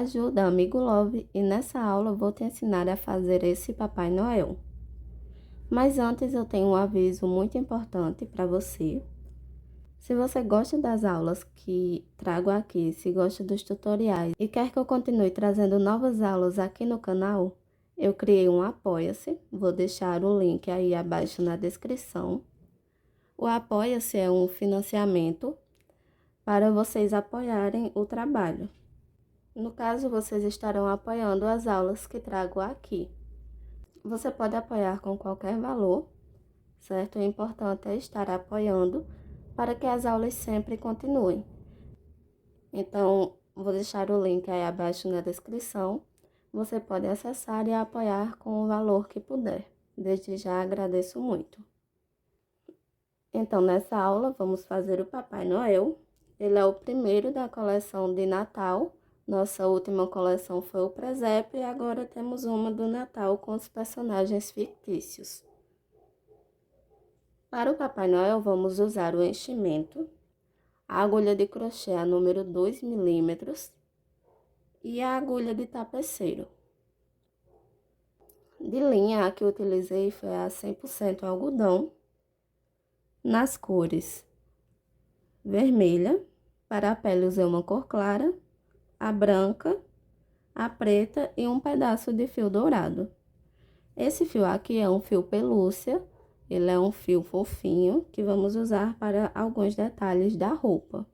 Maju, da Amigo Love, e nessa aula eu vou te ensinar a fazer esse Papai Noel. Mas antes eu tenho um aviso muito importante para você. Se você gosta das aulas que trago aqui, se gosta dos tutoriais e quer que eu continue trazendo novas aulas aqui no canal, eu criei um Apoia-se, vou deixar o link aí abaixo na descrição. O Apoia-se é um financiamento para vocês apoiarem o trabalho. No caso, vocês estarão apoiando as aulas que trago aqui. Você pode apoiar com qualquer valor, certo? O importante é estar apoiando para que as aulas sempre continuem. Então, vou deixar o link aí abaixo na descrição. Você pode acessar e apoiar com o valor que puder. Desde já agradeço muito. Então, nessa aula, vamos fazer o Papai Noel. Ele é o primeiro da coleção de Natal. Nossa última coleção foi o presépio e agora temos uma do Natal com os personagens fictícios. Para o Papai Noel, vamos usar o enchimento, a agulha de crochê a número 2 milímetros e a agulha de tapeceiro. De linha, a que eu utilizei foi a 100% algodão, nas cores vermelha, para a pele usei uma cor clara, a branca, a preta e um pedaço de fio dourado. Esse fio aqui é um fio pelúcia, ele é um fio fofinho que vamos usar para alguns detalhes da roupa.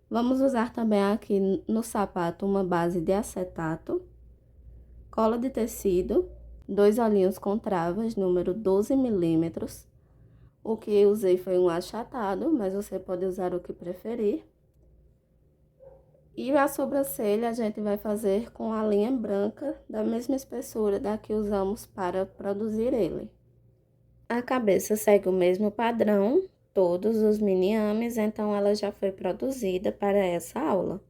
Vamos usar também aqui no sapato uma base de acetato, cola de tecido, 2 olhinhos com travas, número 12 milímetros. O que eu usei foi um achatado, mas você pode usar o que preferir. E a sobrancelha a gente vai fazer com a linha branca, da mesma espessura da que usamos para produzir ele. A cabeça segue o mesmo padrão, todos os mini-ames, então ela já foi produzida para essa aula.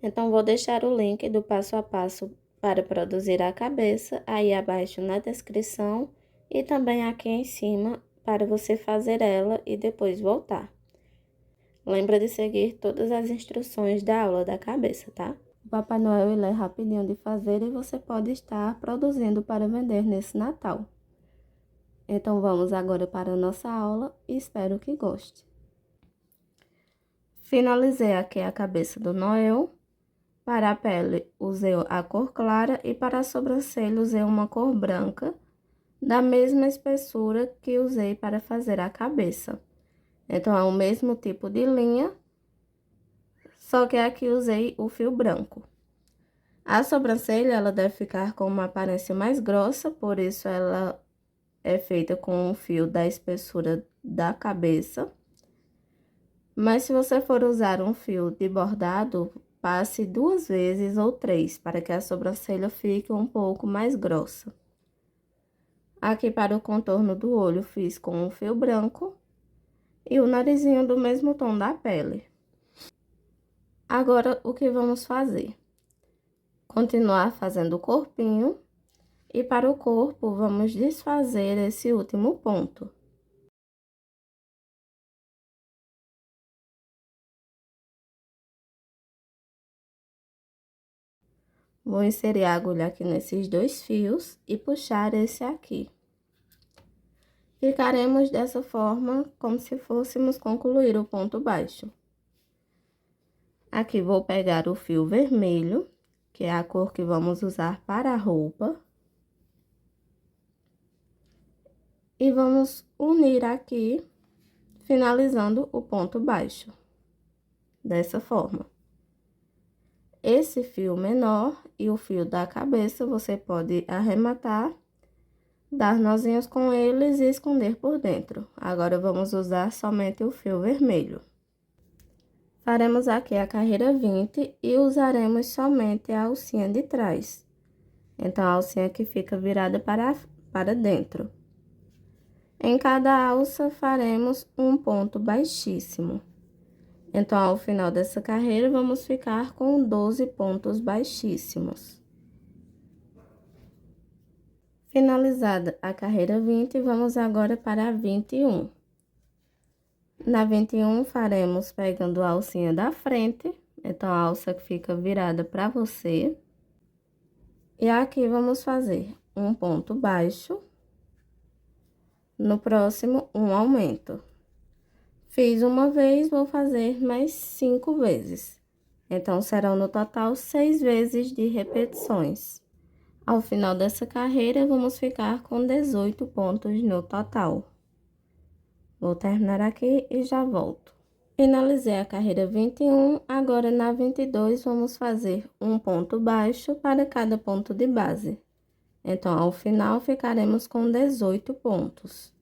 Então, vou deixar o link do passo a passo para produzir a cabeça aí abaixo na descrição e também aqui em cima para você fazer ela e depois voltar. Lembra de seguir todas as instruções da aula da cabeça, tá? O Papai Noel ele é rapidinho de fazer e você pode estar produzindo para vender nesse Natal. Então, vamos agora para a nossa aula e espero que goste. Finalizei aqui a cabeça do Noel. Para a pele, usei a cor clara e para a sobrancelha, usei uma cor branca, da mesma espessura que usei para fazer a cabeça. Então, é o mesmo tipo de linha, só que aqui usei o fio branco. A sobrancelha, ela deve ficar com uma aparência mais grossa, por isso ela é feita com um fio da espessura da cabeça. Mas se você for usar um fio de bordado, passe 2 vezes ou 3, para que a sobrancelha fique um pouco mais grossa. Aqui para o contorno do olho, fiz com um fio branco. E o narizinho do mesmo tom da pele. Agora, o que vamos fazer? Continuar fazendo o corpinho. E para o corpo, vamos desfazer esse último ponto. Vou inserir a agulha aqui nesses 2 fios e puxar esse aqui. Ficaremos dessa forma, como se fôssemos concluir o ponto baixo. Aqui vou pegar o fio vermelho, que é a cor que vamos usar para a roupa. E vamos unir aqui, finalizando o ponto baixo, dessa forma. Esse fio menor e o fio da cabeça, você pode arrematar, dar nozinhos com eles e esconder por dentro. Agora, vamos usar somente o fio vermelho. Faremos aqui a carreira 20 e usaremos somente a alcinha de trás. Então, a alcinha que fica virada para dentro. Em cada alça, faremos um ponto baixíssimo. Então, ao final dessa carreira, vamos ficar com 12 pontos baixíssimos. Finalizada a carreira 20, vamos agora para a 21. Na 21, faremos pegando a alcinha da frente, Então, a alça fica virada para você. E aqui vamos fazer um ponto baixo. No próximo, um aumento. Fiz uma vez, vou fazer mais 5 vezes. Então, serão no total 6 vezes de repetições. Ao final dessa carreira, vamos ficar com 18 pontos no total. Vou terminar aqui e já volto. Finalizei a carreira 21, agora na 22 vamos fazer um ponto baixo para cada ponto de base. Então, ao final, ficaremos com 18 pontos.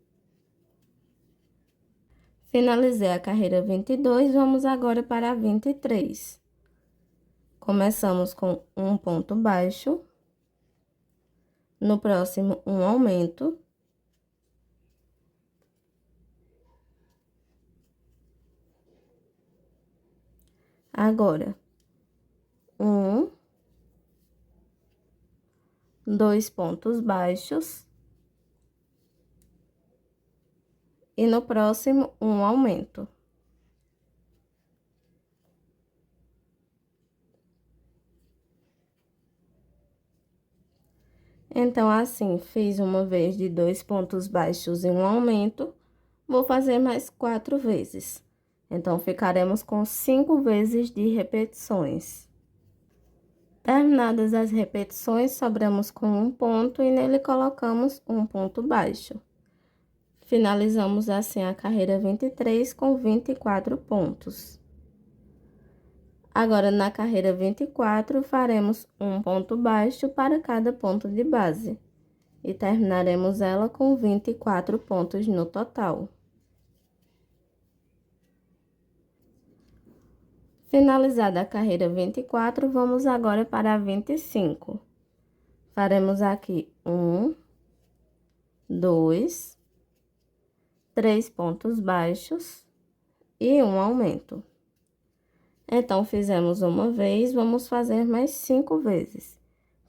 Finalizei a carreira 22, vamos agora para a 23. Começamos com um ponto baixo. No próximo, um aumento. Agora, 2 pontos baixos. E no próximo, um aumento. Então, assim, fiz uma vez de 2 pontos baixos e um aumento, vou fazer mais 4 vezes. Então, ficaremos com 5 vezes de repetições. Terminadas as repetições, sobramos com um ponto e nele colocamos um ponto baixo. Finalizamos assim a carreira 23 com 24 pontos. Agora, na carreira 24, faremos um ponto baixo para cada ponto de base. E terminaremos ela com 24 pontos no total. Finalizada a carreira 24, vamos agora para a 25. Faremos aqui 2, 3 pontos baixos e um aumento. Então, fizemos uma vez, vamos fazer mais 5 vezes.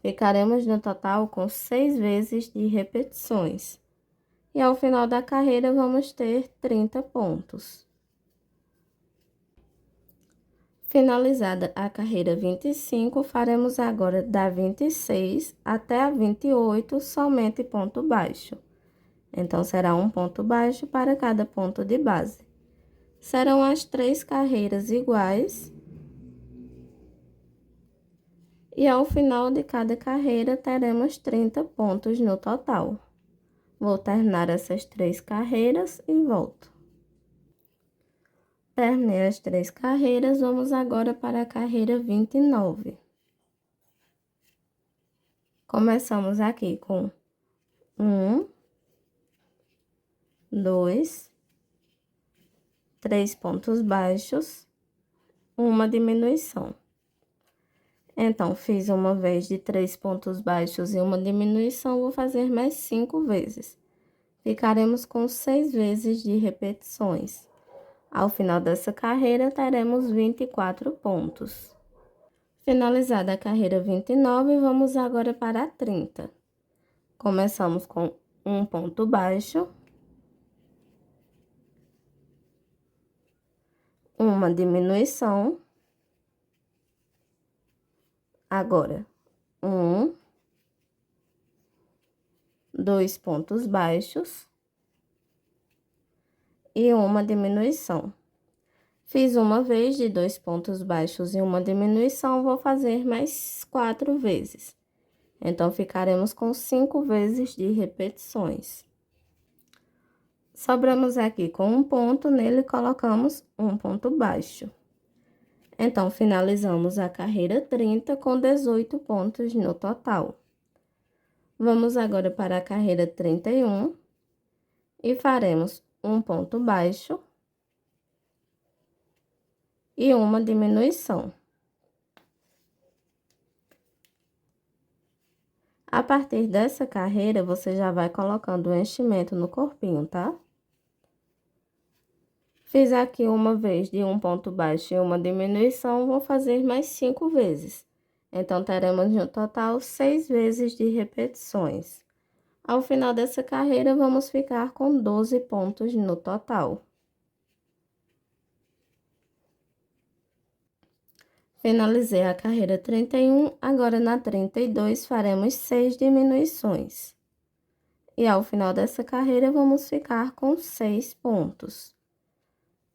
Ficaremos no total com 6 vezes de repetições. E ao final da carreira, vamos ter 30 pontos. Finalizada a carreira 25, faremos agora da 26 até a 28 somente ponto baixo. Então, será um ponto baixo para cada ponto de base. Serão as 3 carreiras iguais. E ao final de cada carreira, teremos 30 pontos no total. Vou terminar essas 3 carreiras e volto. Terminei as 3 carreiras, vamos agora para a carreira 29. Começamos aqui com 2, 3 pontos baixos, uma diminuição. Então, fiz uma vez de 3 pontos baixos e uma diminuição, vou fazer mais 5 vezes. Ficaremos com 6 vezes de repetições. Ao final dessa carreira, teremos 24 pontos. Finalizada a carreira 29, vamos agora para a 30. Começamos com um ponto baixo, uma diminuição. Agora, 2 pontos baixos e uma diminuição. Fiz uma vez de 2 pontos baixos e uma diminuição, vou fazer mais 4 vezes. Então, ficaremos com 5 vezes de repetições. Sobramos aqui com um ponto, nele colocamos um ponto baixo. Então, finalizamos a carreira 30 com 18 pontos no total. Vamos agora para a carreira 31 e faremos um ponto baixo e uma diminuição. A partir dessa carreira, você já vai colocando o enchimento no corpinho, tá? Fiz aqui uma vez de um ponto baixo e uma diminuição, vou fazer mais 5 vezes. Então, teremos no total 6 vezes de repetições. Ao final dessa carreira, vamos ficar com 12 pontos no total. Finalizei a carreira 31, agora na 32 faremos 6 diminuições. E ao final dessa carreira, vamos ficar com 6 pontos.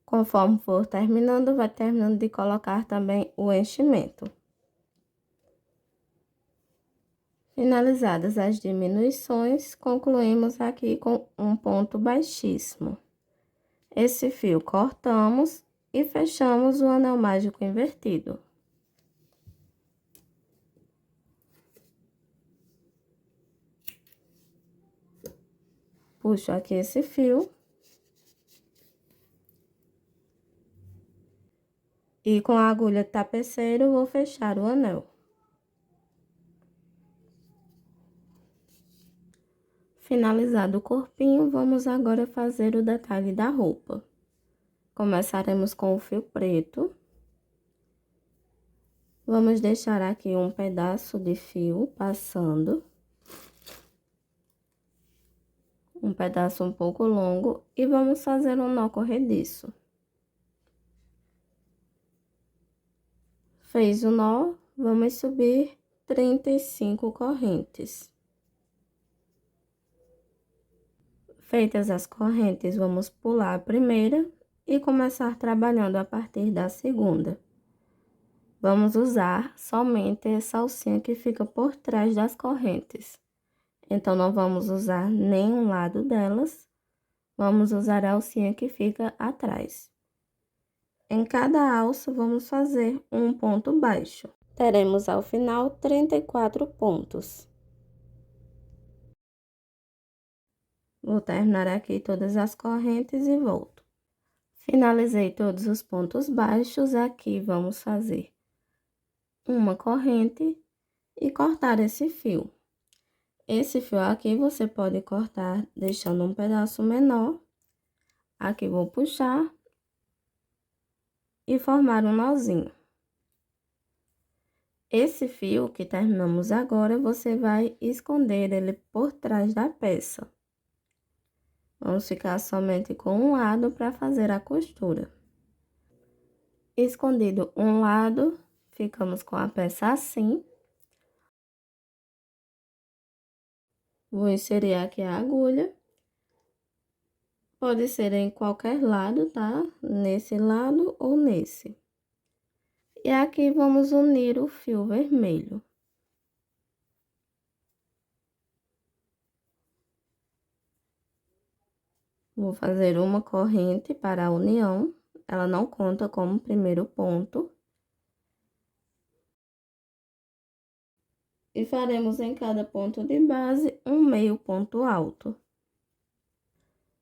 Conforme for terminando, vai terminando de colocar também o enchimento. Finalizadas as diminuições, concluímos aqui com um ponto baixíssimo. Esse fio cortamos e fechamos o anel mágico invertido. Puxo aqui esse fio. E com a agulha tapeceiro, vou fechar o anel. Finalizado o corpinho, vamos agora fazer o detalhe da roupa. Começaremos com o fio preto. Vamos deixar aqui um pedaço de fio passando. Um pedaço um pouco longo e vamos fazer um nó corrediço. Fez o nó, vamos subir 35 correntes. Feitas as correntes, vamos pular a primeira e começar trabalhando a partir da segunda. Vamos usar somente essa alcinha que fica por trás das correntes. Então, não vamos usar nenhum lado delas, vamos usar a alcinha que fica atrás. Em cada alça, vamos fazer um ponto baixo. Teremos ao final 34 pontos. Vou terminar aqui todas as correntes e volto. Finalizei todos os pontos baixos, aqui vamos fazer uma corrente e cortar esse fio. Esse fio aqui você pode cortar deixando um pedaço menor. Aqui vou puxar e formar um nozinho. Esse fio que terminamos agora, você vai esconder ele por trás da peça. Vamos ficar somente com um lado para fazer a costura. Escondido um lado, ficamos com a peça assim. Vou inserir aqui a agulha. Pode ser em qualquer lado, tá? Nesse lado ou nesse. E aqui vamos unir o fio vermelho. Vou fazer uma corrente para a união. Ela não conta como primeiro ponto. E faremos em cada ponto de base um meio ponto alto.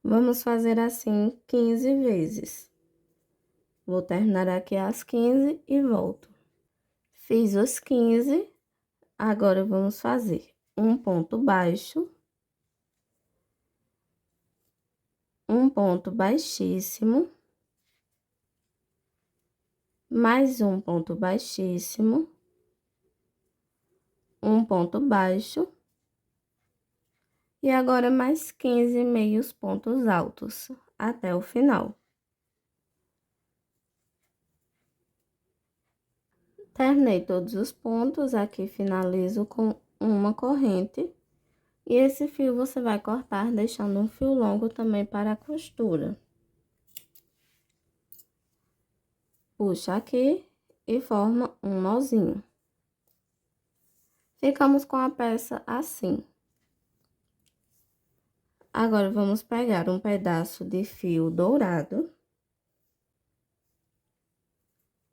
Vamos fazer assim 15 vezes. Vou terminar aqui as 15 e volto. Fiz os 15, agora vamos fazer um ponto baixo, um ponto baixíssimo, mais um ponto baixíssimo, um ponto baixo, e agora mais 15 meios pontos altos, até o final. Terminei todos os pontos, aqui finalizo com uma corrente. E esse fio você vai cortar, deixando um fio longo também para a costura. Puxa aqui e forma um nozinho. Ficamos com a peça assim. Agora, vamos pegar um pedaço de fio dourado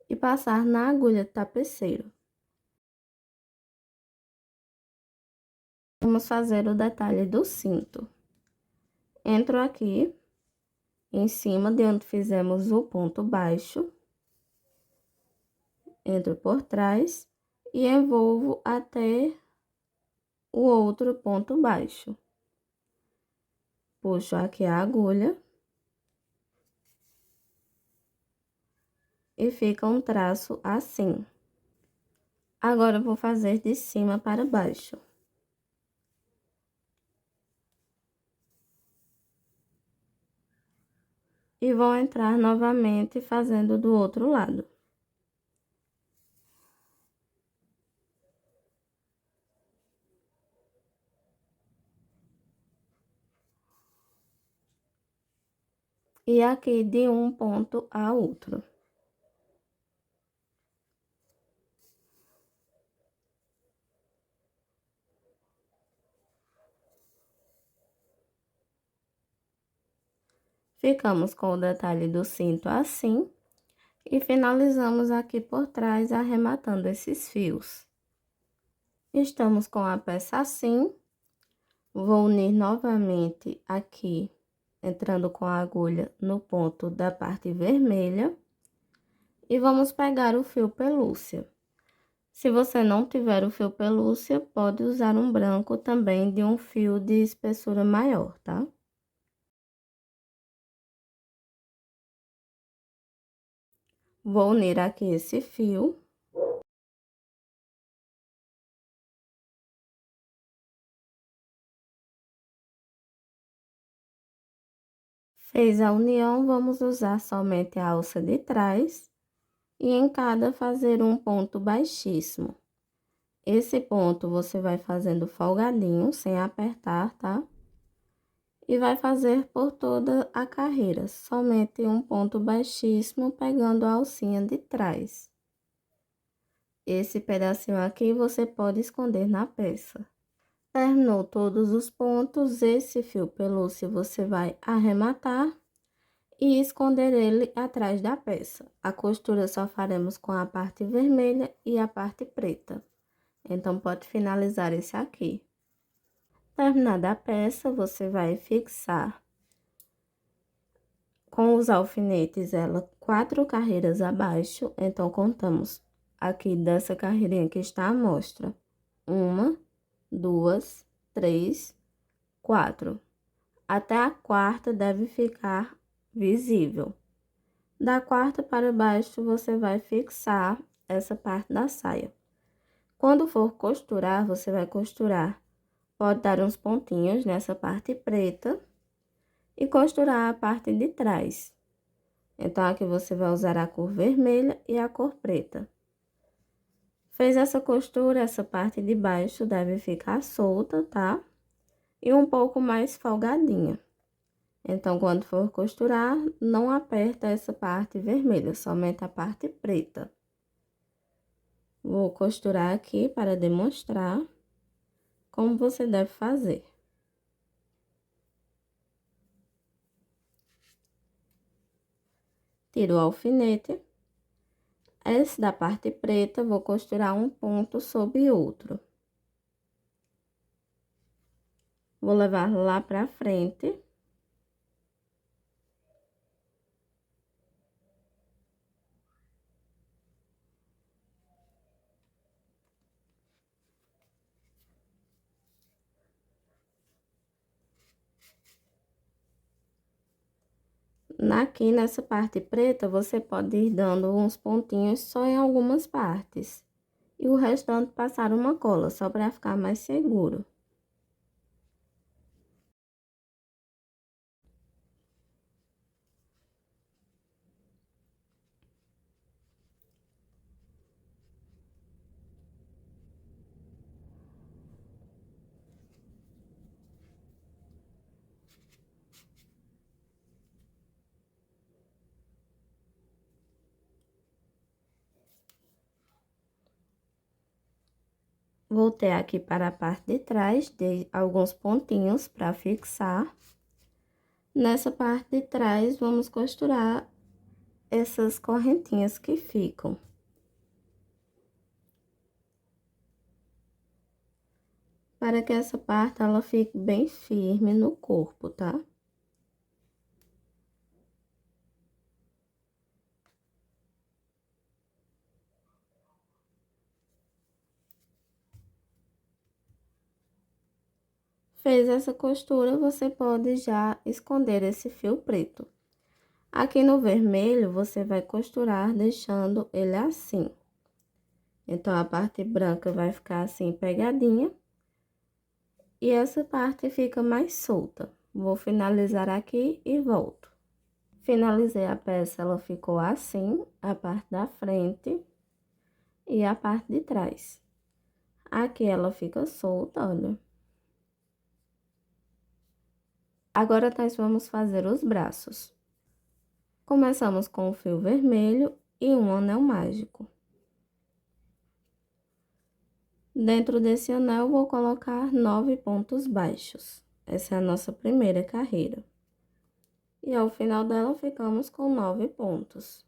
e passar na agulha tapeceiro. Vamos fazer o detalhe do cinto. Entro aqui, em cima de onde fizemos o ponto baixo. Entro por trás e envolvo até o outro ponto baixo. Puxo aqui a agulha. E fica um traço assim. Agora, eu vou fazer de cima para baixo. E vou entrar novamente fazendo do outro lado. e aqui de um ponto a outro. Ficamos com o detalhe do cinto assim e finalizamos aqui por trás arrematando esses fios. Estamos com a peça assim, vou unir novamente aqui, entrando com a agulha no ponto da parte vermelha e vamos pegar o fio pelúcia. Se você não tiver o fio pelúcia, pode usar um branco também de um fio de espessura maior, tá? Vou unir aqui esse fio. Fez a união, vamos usar somente a alça de trás e em cada fazer um ponto baixíssimo. Esse ponto você vai fazendo folgadinho, sem apertar, tá? E vai fazer por toda a carreira, somente um ponto baixíssimo, pegando a alcinha de trás. Esse pedacinho aqui você pode esconder na peça. Terminou todos os pontos, esse fio pelúcia você vai arrematar e esconder ele atrás da peça. A costura só faremos com a parte vermelha e a parte preta. Então, pode finalizar esse aqui. Terminada a peça, você vai fixar com os alfinetes ela 4 carreiras abaixo. Então, contamos aqui dessa carreirinha que está à mostra. 1, 2, 3, 4. Até a quarta deve ficar visível. Da quarta para baixo, você vai fixar essa parte da saia. Quando for costurar, você vai costurar. Pode dar uns pontinhos nessa parte preta e costurar a parte de trás. Então, aqui você vai usar a cor vermelha e a cor preta. Fez essa costura, essa parte de baixo deve ficar solta, tá? E um pouco mais folgadinha. Então, quando for costurar, não aperta essa parte vermelha, somente a parte preta. Vou costurar aqui para demonstrar como você deve fazer. Tiro o alfinete. Esse da parte preta, vou costurar um ponto sobre outro. Vou levar lá pra frente. Aqui nessa parte preta, você pode ir dando uns pontinhos só em algumas partes. E o restante passar uma cola, só para ficar mais seguro. Voltei aqui para a parte de trás, dei alguns pontinhos para fixar. Nessa parte de trás, vamos costurar essas correntinhas que ficam. Para que essa parte, ela fique bem firme no corpo, tá? Fez essa costura, você pode já esconder esse fio preto. Aqui no vermelho, você vai costurar deixando ele assim. Então, a parte branca vai ficar assim pegadinha. E essa parte fica mais solta. Vou finalizar aqui e volto. Finalizei a peça, ela ficou assim, a parte da frente e a parte de trás. Aqui ela fica solta, olha. Agora, nós vamos fazer os braços. Começamos com o fio vermelho e um anel mágico. Dentro desse anel, vou colocar 9 pontos baixos. Essa é a nossa primeira carreira. E ao final dela, ficamos com 9 pontos.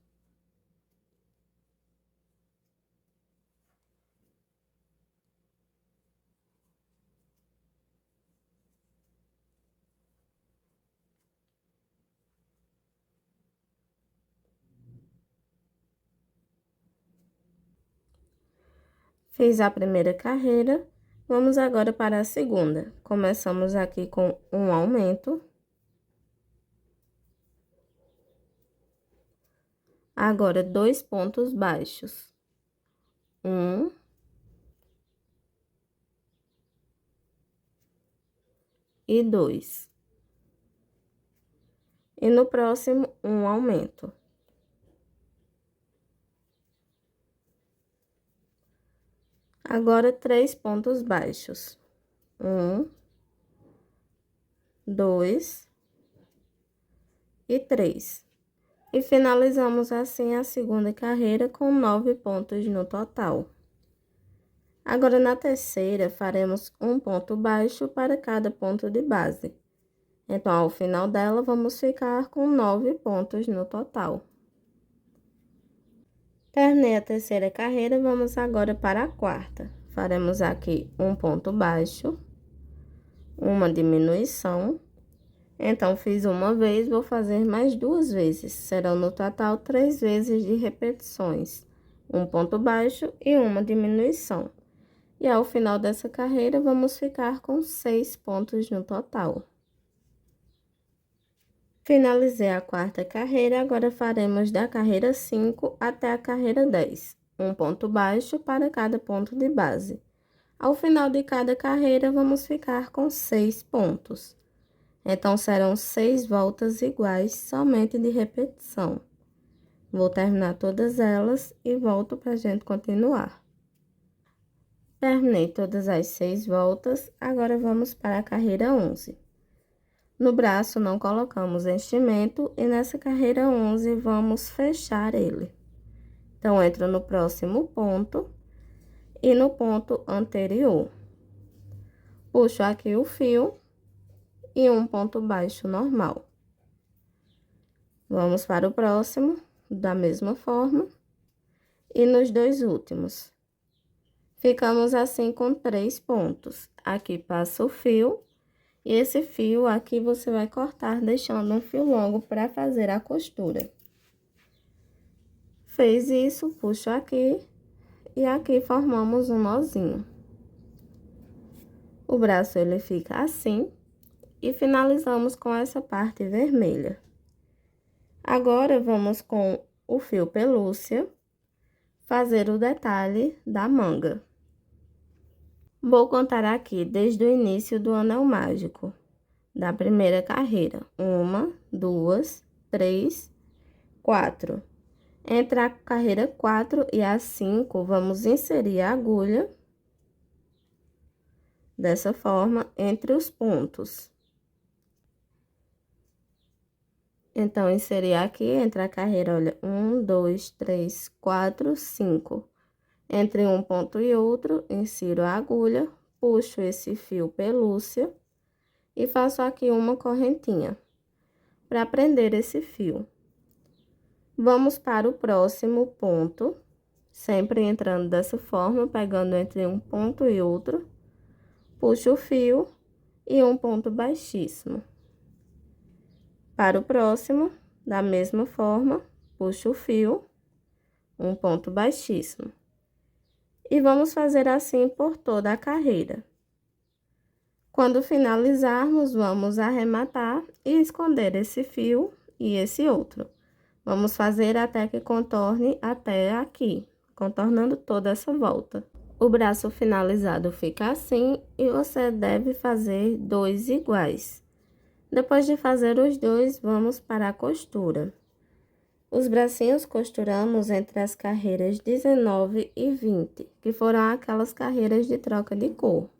Fiz a primeira carreira, vamos agora para a segunda. Começamos aqui com um aumento. Agora, 2 pontos baixos. 1. E 2. E no próximo, um aumento. Agora, 3 pontos baixos. 1, 2 e 3. E finalizamos assim a segunda carreira com 9 pontos no total. Agora, na terceira, faremos um ponto baixo para cada ponto de base. Então, ao final dela, vamos ficar com 9 pontos no total. Terminei a terceira carreira, vamos agora para a quarta. Faremos aqui um ponto baixo, uma diminuição. Então, fiz uma vez, vou fazer mais 2 vezes. Serão no total 3 vezes de repetições. Um ponto baixo e uma diminuição. E ao final dessa carreira, vamos ficar com 6 pontos no total. Finalizei a quarta carreira, agora faremos da carreira 5 até a carreira 10. Um ponto baixo para cada ponto de base. Ao final de cada carreira, vamos ficar com 6 pontos. Então, serão 6 voltas iguais, somente de repetição. Vou terminar todas elas e volto para a gente continuar. Terminei todas as 6 voltas, agora vamos para a carreira 11. No braço, não colocamos enchimento e nessa carreira 11, vamos fechar ele. Então, entro no próximo ponto e no ponto anterior. Puxo aqui o fio e um ponto baixo normal. Vamos para o próximo, da mesma forma, e nos 2 últimos. Ficamos assim com 3 pontos. Aqui passa o fio, e esse fio aqui você vai cortar, deixando um fio longo para fazer a costura. Fez isso, puxo aqui, e aqui formamos um nozinho. O braço, ele fica assim. E finalizamos com essa parte vermelha. Agora, vamos com o fio pelúcia fazer o detalhe da manga. Vou contar aqui desde o início do anel mágico, da primeira carreira. 1, 2, 3, 4. Entre a carreira 4 e a 5, vamos inserir a agulha, dessa forma, entre os pontos. Então, inserir aqui entre a carreira, olha, 1, 2, 3, 4, 5. Entre um ponto e outro, insiro a agulha, puxo esse fio pelúcia e faço aqui uma correntinha para prender esse fio. Vamos para o próximo ponto, sempre entrando dessa forma, pegando entre um ponto e outro, puxo o fio e um ponto baixíssimo. Para o próximo, da mesma forma, puxo o fio, um ponto baixíssimo. E vamos fazer assim por toda a carreira. Quando finalizarmos, vamos arrematar e esconder esse fio e esse outro. Vamos fazer até que contorne até aqui, contornando toda essa volta. O braço finalizado fica assim e você deve fazer 2 iguais. Depois de fazer os 2, vamos para a costura. Os bracinhos costuramos entre as carreiras 19 e 20, que foram aquelas carreiras de troca de cor,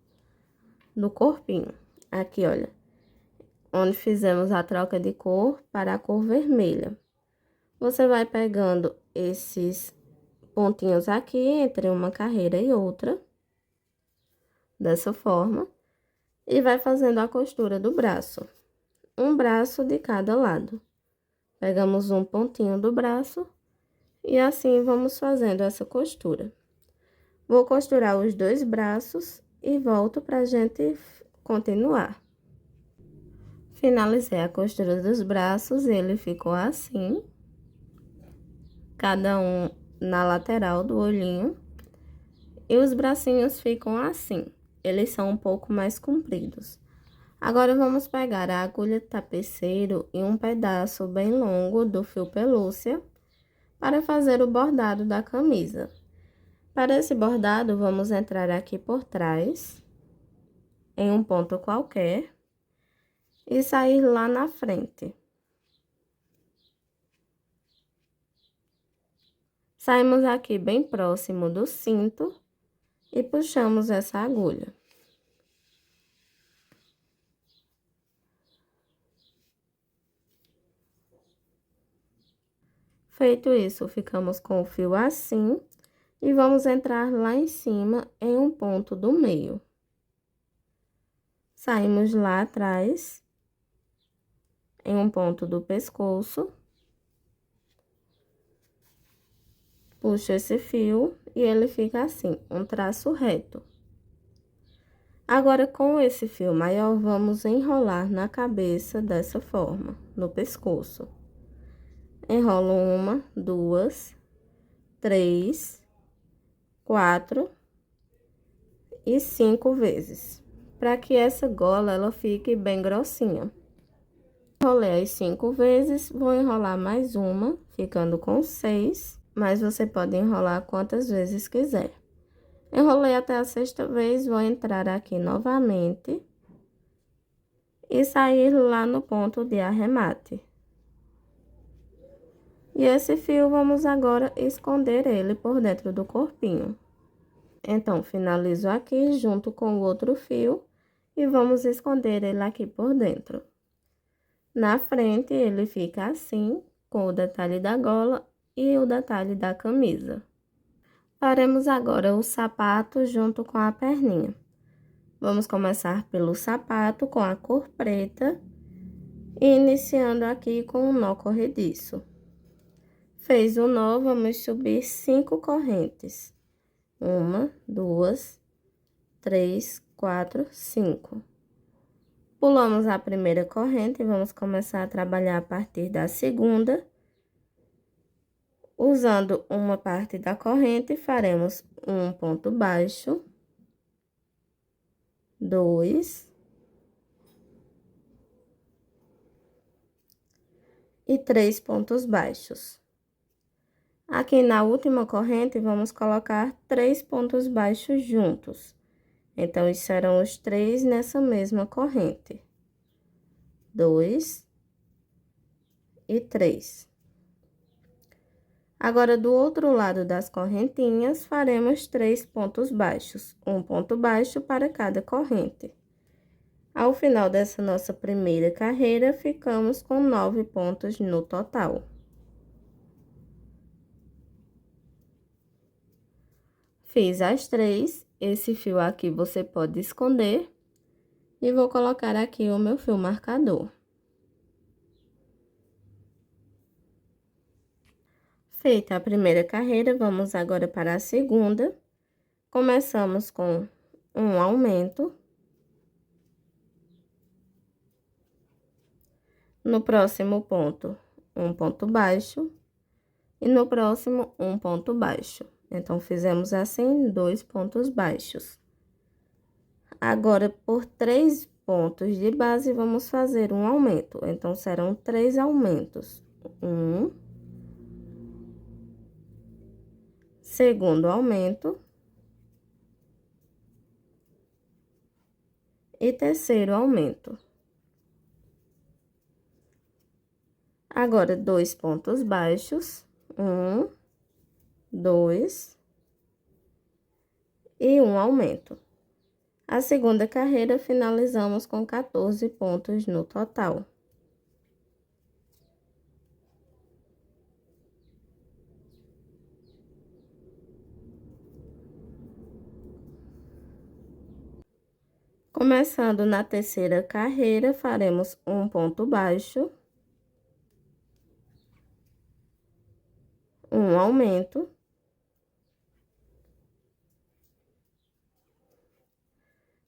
do corpinho. Aqui, olha, onde fizemos a troca de cor para a cor vermelha. Você vai pegando esses pontinhos aqui entre uma carreira e outra, dessa forma, e vai fazendo a costura do braço. Um braço de cada lado. Pegamos um pontinho do braço e assim vamos fazendo essa costura. Vou costurar os dois braços e volto pra gente continuar. Finalizei a costura dos braços, ele ficou assim, cada um na lateral do olhinho, e os bracinhos ficam assim, eles são um pouco mais compridos. Agora, vamos pegar a agulha tapeceiro e um pedaço bem longo do fio pelúcia para fazer o bordado da camisa. Para esse bordado, vamos entrar aqui por trás, em um ponto qualquer, e sair lá na frente. Saímos aqui bem próximo do cinto e puxamos essa agulha. Feito isso, ficamos com o fio assim e vamos entrar lá em cima em um ponto do meio. Saímos lá atrás, em um ponto do pescoço. Puxo esse fio e ele fica assim, um traço reto. Agora, com esse fio maior, vamos enrolar na cabeça dessa forma, no pescoço. Enrolo 1, 2, 3, 4 e 5 vezes, para que essa gola ela fique bem grossinha. Enrolei as 5 vezes, vou enrolar mais uma, ficando com 6, mas você pode enrolar quantas vezes quiser. Enrolei até a 6ª vez, vou entrar aqui novamente e sair lá no ponto de arremate. E esse fio, vamos agora esconder ele por dentro do corpinho. Então, finalizo aqui junto com o outro fio e vamos esconder ele aqui por dentro. Na frente, ele fica assim, com o detalhe da gola e o detalhe da camisa. Faremos agora o sapato junto com a perninha. Vamos começar pelo sapato com a cor preta e iniciando aqui com um nó corrediço. Fez o nó, vamos subir 5 correntes. 1, 2, 3, 4, 5. Pulamos a primeira corrente e vamos começar a trabalhar a partir da segunda. Usando uma parte da corrente, faremos um ponto baixo, 2 e 3 pontos baixos. Aqui na última corrente, vamos colocar 3 pontos baixos juntos. Então, serão os 3 nessa mesma corrente. 2 e 3. Agora, do outro lado das correntinhas, faremos 3 pontos baixos, um ponto baixo para cada corrente. Ao final dessa nossa primeira carreira, ficamos com 9 pontos no total. Fiz as 3, esse fio aqui você pode esconder, e vou colocar aqui o meu fio marcador. Feita a primeira carreira, vamos agora para a segunda. Começamos com um aumento. No próximo ponto, um ponto baixo. E no próximo, um ponto baixo. Então, fizemos assim, 2 pontos baixos. Agora, por 3 pontos de base, vamos fazer um aumento. Então, serão 3 aumentos. Segundo aumento. E terceiro aumento. Agora, 2 pontos baixos. 1, 2 e um aumento. A segunda carreira, finalizamos com 14 pontos no total. Começando na terceira carreira, faremos um ponto baixo, um aumento,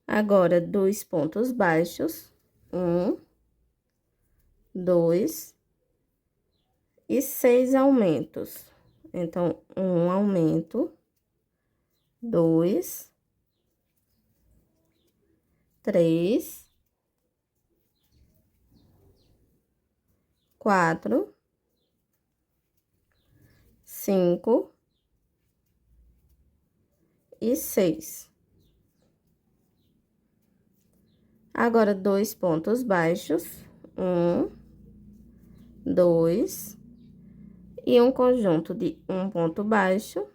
agora 2 pontos baixos, 1, 2 e 6 aumentos. Então, um aumento, 2, 3, 4, 5 e 6. Agora, 2 pontos baixos, 1, 2 e um conjunto de um ponto baixo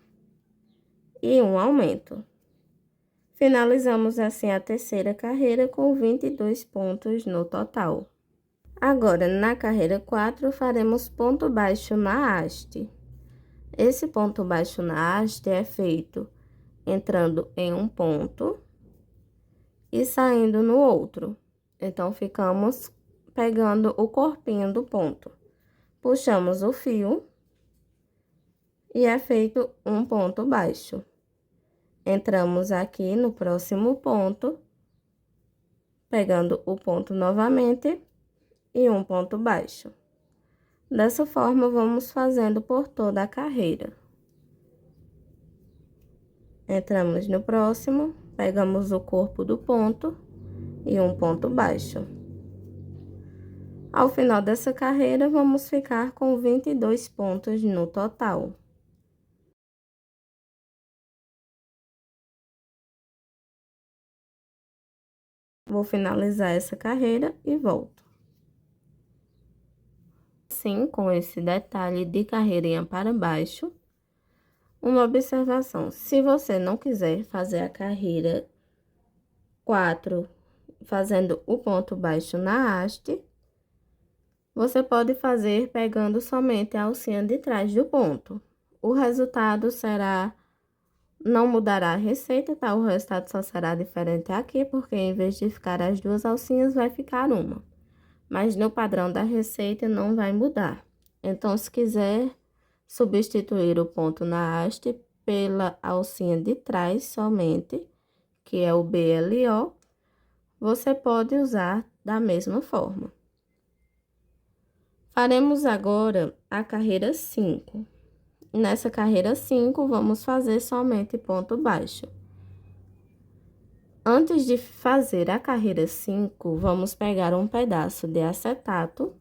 e um aumento. Finalizamos assim a terceira carreira com 22 pontos no total. Agora, na carreira 4, faremos ponto baixo na haste. Esse ponto baixo na haste é feito entrando em um ponto e saindo no outro. Então, ficamos pegando o corpinho do ponto. Puxamos o fio e é feito um ponto baixo. Entramos aqui no próximo ponto, pegando o ponto novamente e um ponto baixo. Dessa forma, vamos fazendo por toda a carreira. Entramos no próximo, pegamos o corpo do ponto e um ponto baixo. Ao final dessa carreira, vamos ficar com 22 pontos no total. Vou finalizar essa carreira e volto. Sim, com esse detalhe de carreirinha para baixo. Uma observação: se você não quiser fazer a carreira 4 fazendo o ponto baixo na haste, você pode fazer pegando somente a alcinha de trás do ponto. O resultado será, não mudará a receita, tá? O resultado só será diferente aqui, porque em vez de ficar as duas alcinhas, vai ficar uma. Mas no padrão da receita não vai mudar. Então, se quiser substituir o ponto na haste pela alcinha de trás somente, que é o BLO, você pode usar da mesma forma. Faremos agora a carreira 5. Nessa carreira 5, vamos fazer somente ponto baixo. Antes de fazer a carreira 5, vamos pegar um pedaço de acetato.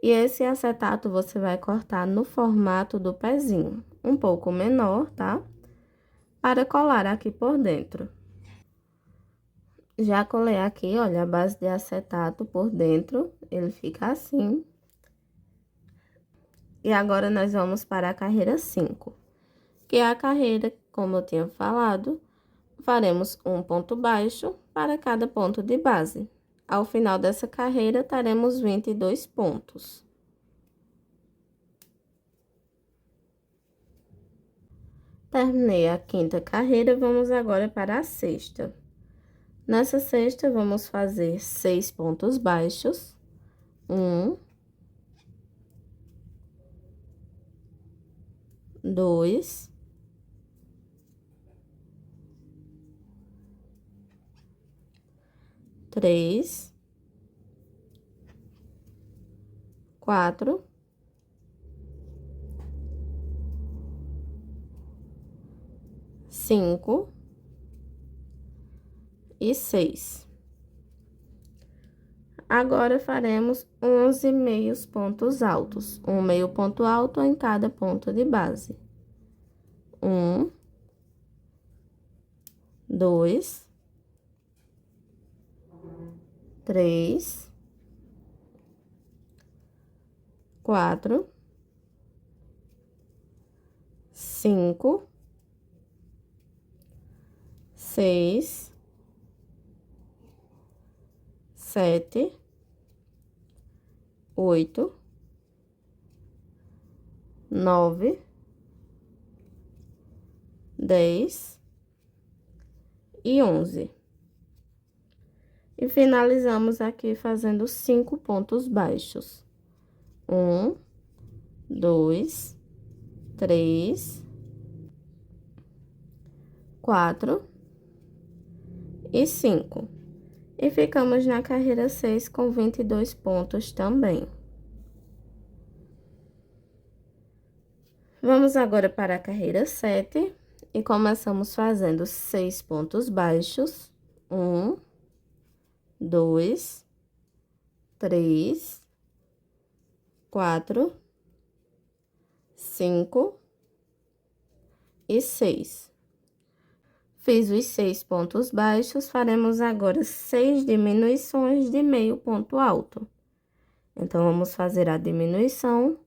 E esse acetato você vai cortar no formato do pezinho, um pouco menor, tá? Para colar aqui por dentro. Já colei aqui, olha, a base de acetato por dentro, ele fica assim. E agora, nós vamos para a carreira 5, que é a carreira, como eu tinha falado, faremos um ponto baixo para cada ponto de base. Ao final dessa carreira, teremos 22 pontos. Terminei a quinta carreira, vamos agora para a sexta. Nessa sexta, vamos fazer 6 pontos baixos. 1, 2, 3, 4, 5 e 6. Agora, faremos 11 meios pontos altos, um meio ponto alto em cada ponto de base. 1, 2, 3, 4, 5, 6, 7, 8, 9, 10 e 11. E finalizamos aqui fazendo 5 pontos baixos. 1, 2, 3, 4 e 5. E ficamos na carreira 6 com 22 pontos também. Vamos agora para a carreira 7 e começamos fazendo 6 pontos baixos. 1, 2, 3, 4, 5 e 6. Fiz os 6 pontos baixos, faremos agora 6 diminuições de meio ponto alto. Então, vamos fazer a diminuição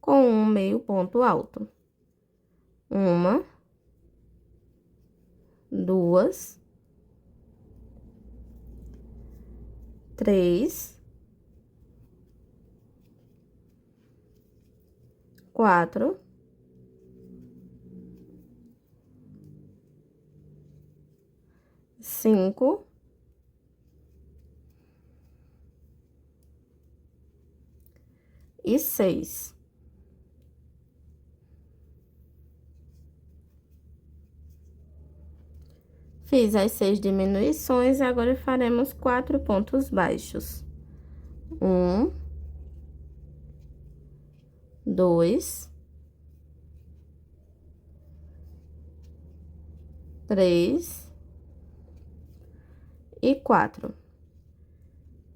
com um meio ponto alto. 1, 2, 3, 4, 5 e 6. Fiz as 6 diminuições e agora faremos 4 pontos baixos. 1, 2, 3 e 4.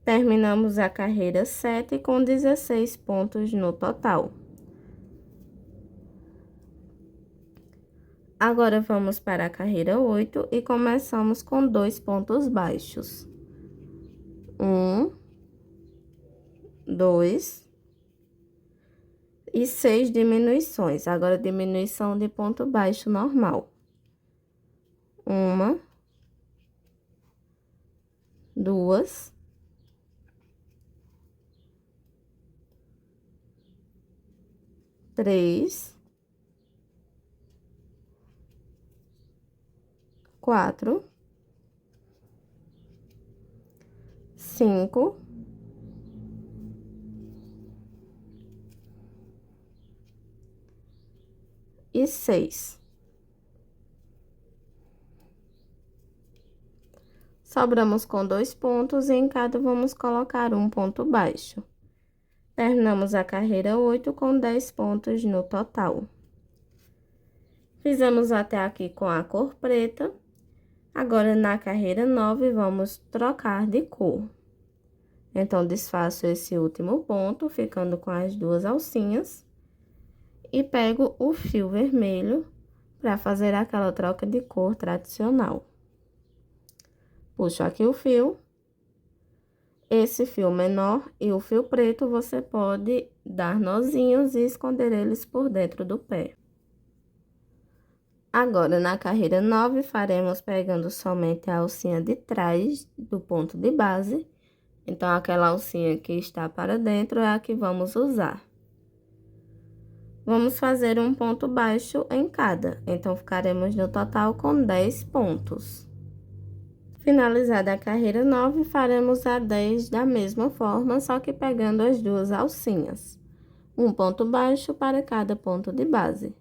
Terminamos a carreira 7 com 16 pontos no total. Agora, vamos para a carreira 8 e começamos com 2 pontos baixos. 1, 2 e 6 diminuições. Agora, diminuição de ponto baixo normal. 1, 2, 3, 4, 5 e 6. Sobramos com 2 pontos e em cada vamos colocar um ponto baixo. Terminamos a carreira 8 com 10 pontos no total. Fizemos até aqui com a cor preta. Agora, na carreira 9, vamos trocar de cor. Então, desfaço esse último ponto, ficando com as 2 alcinhas. E pego o fio vermelho para fazer aquela troca de cor tradicional. Puxo aqui o fio. Esse fio menor e o fio preto, você pode dar nozinhos e esconder eles por dentro do pé. Agora, na carreira 9, faremos pegando somente a alcinha de trás do ponto de base. Então, aquela alcinha que está para dentro é a que vamos usar. Vamos fazer um ponto baixo em cada, então, ficaremos no total com 10 pontos. Finalizada a carreira 9, faremos a 10 da mesma forma, só que pegando as 2 alcinhas. Um ponto baixo para cada ponto de base.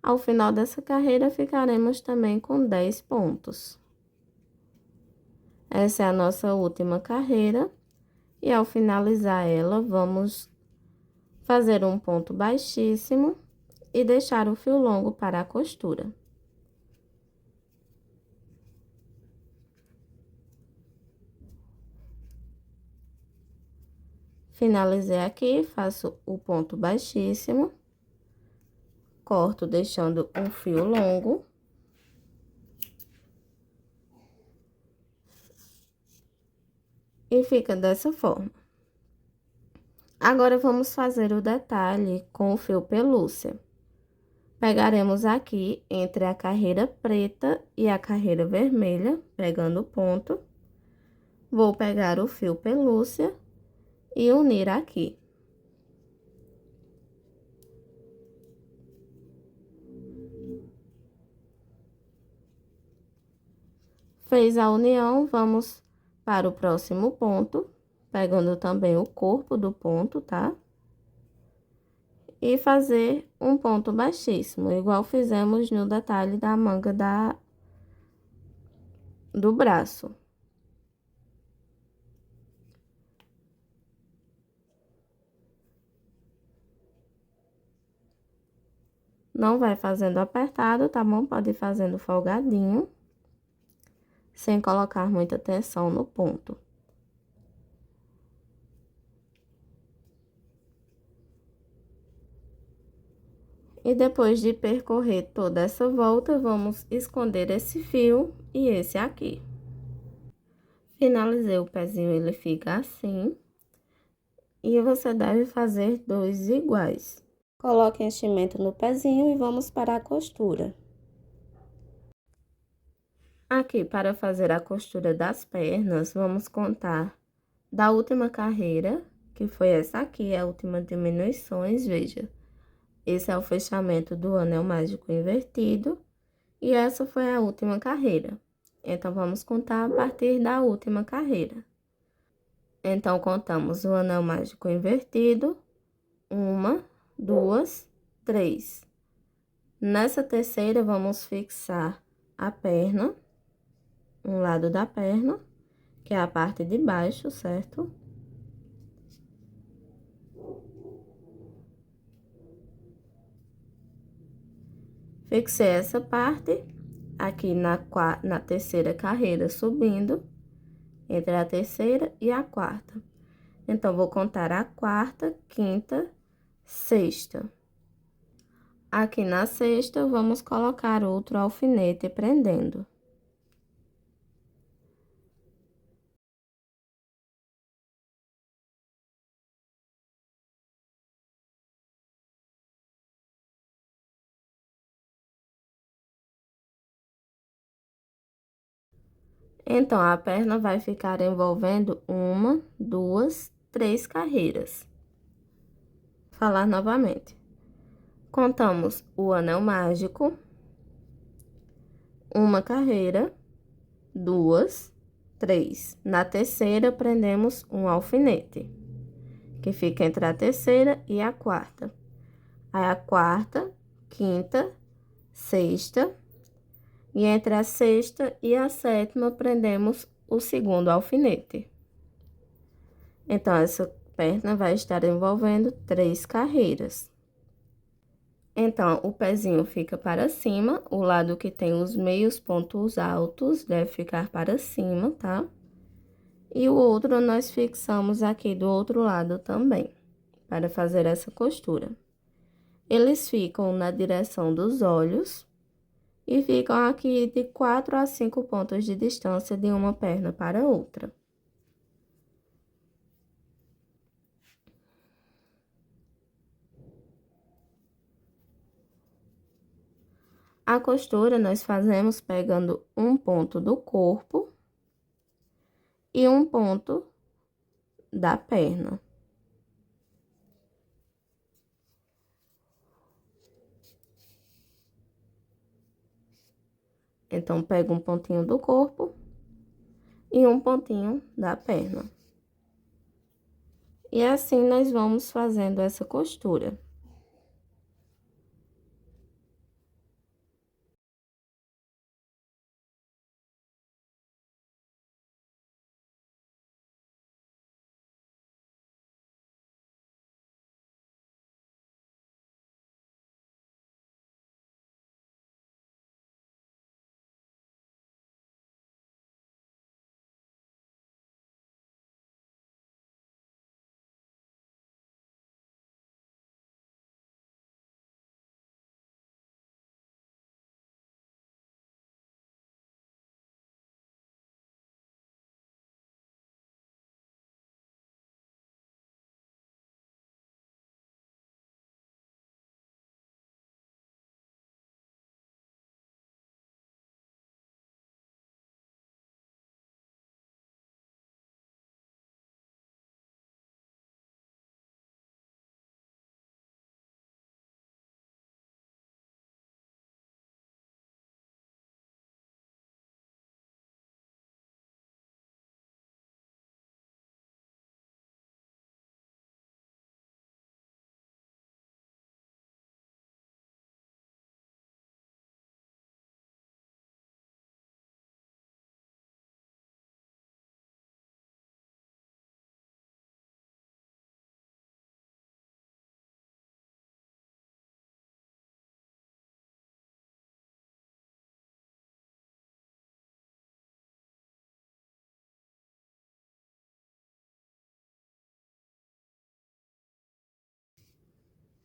Ao final dessa carreira, ficaremos também com 10 pontos. Essa é a nossa última carreira. E ao finalizar ela, vamos fazer um ponto baixíssimo e deixar o fio longo para a costura. Finalizei aqui, faço o ponto baixíssimo. Corto deixando um fio longo. E fica dessa forma. Agora, vamos fazer o detalhe com o fio pelúcia. Pegaremos aqui entre a carreira preta e a carreira vermelha, pegando o ponto. Vou pegar o fio pelúcia e unir aqui. Fez a união, vamos para o próximo ponto, pegando também o corpo do ponto, tá? E fazer um ponto baixíssimo, igual fizemos no detalhe da manga do braço. Não vai fazendo apertado, tá bom? Pode ir fazendo folgadinho, sem colocar muita tensão no ponto. E depois de percorrer toda essa volta, vamos esconder esse fio e esse aqui. Finalizei o pezinho, ele fica assim. E você deve fazer 2 iguais. Coloque enchimento no pezinho e vamos para a costura. Aqui, para fazer a costura das pernas, vamos contar da última carreira, que foi essa aqui, a última diminuições, veja. Esse é o fechamento do anel mágico invertido, e essa foi a última carreira. Então, vamos contar a partir da última carreira. Então, contamos o anel mágico invertido, 1, 2, 3. Nessa terceira, vamos fixar a perna, um lado da perna, que é a parte de baixo, certo? Fixei essa parte aqui na terceira carreira, subindo entre a terceira e a quarta. Então, vou contar a quarta, quinta, sexta. Aqui na sexta, vamos colocar outro alfinete prendendo. Então, a perna vai ficar envolvendo 1, 2, 3 carreiras. Vou falar novamente. Contamos o anel mágico, uma carreira, 2, 3. Na terceira, prendemos um alfinete, que fica entre a terceira e a quarta. Aí, a quarta, quinta, sexta, e entre a sexta e a sétima, prendemos o segundo alfinete. Então, essa perna vai estar envolvendo 3 carreiras. Então, o pezinho fica para cima, o lado que tem os meios pontos altos deve ficar para cima, tá? E o outro nós fixamos aqui do outro lado também, para fazer essa costura. Eles ficam na direção dos olhos e ficam aqui de 4 a 5 pontos de distância de uma perna para outra. A costura nós fazemos pegando um ponto do corpo e um ponto da perna. Então, pego um pontinho do corpo e um pontinho da perna. E assim, nós vamos fazendo essa costura.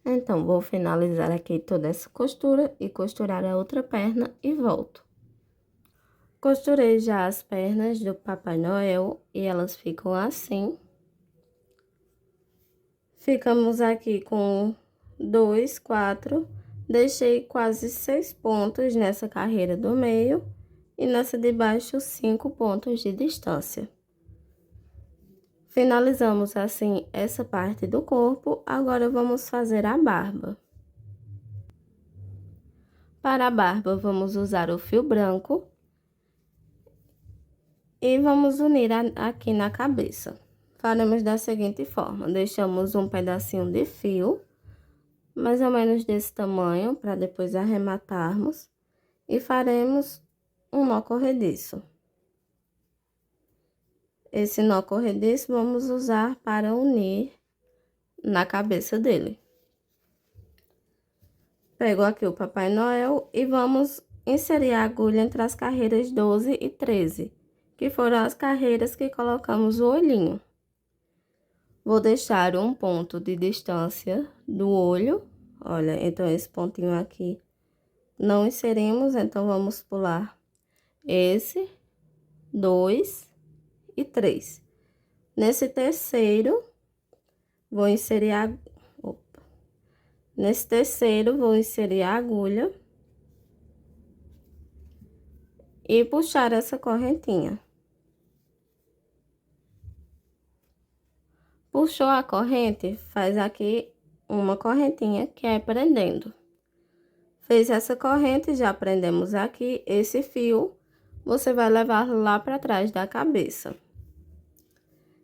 Então, vou finalizar aqui toda essa costura e costurar a outra perna e volto. Costurei já as pernas do Papai Noel e elas ficam assim. Ficamos aqui com 2, 4, deixei quase 6 pontos nessa carreira do meio e nessa de baixo 5 pontos de distância. Finalizamos assim essa parte do corpo, agora vamos fazer a barba. Para a barba, vamos usar o fio branco e vamos unir aqui na cabeça. Faremos da seguinte forma, deixamos um pedacinho de fio, mais ou menos desse tamanho, para depois arrematarmos, e faremos um nó corrediço. Esse nó corrediço vamos usar para unir na cabeça dele. Pego aqui o Papai Noel e vamos inserir a agulha entre as carreiras 12 e 13, que foram as carreiras que colocamos o olhinho. Vou deixar um ponto de distância do olho, olha, então esse pontinho aqui não inserimos, então vamos pular esse, 2 e 3. Nesse terceiro, vou inserir Nesse terceiro, vou inserir a agulha e puxar essa correntinha. Puxou a corrente, faz aqui uma correntinha que é prendendo. Fez essa corrente, já prendemos aqui esse fio, você vai levar lá para trás da cabeça.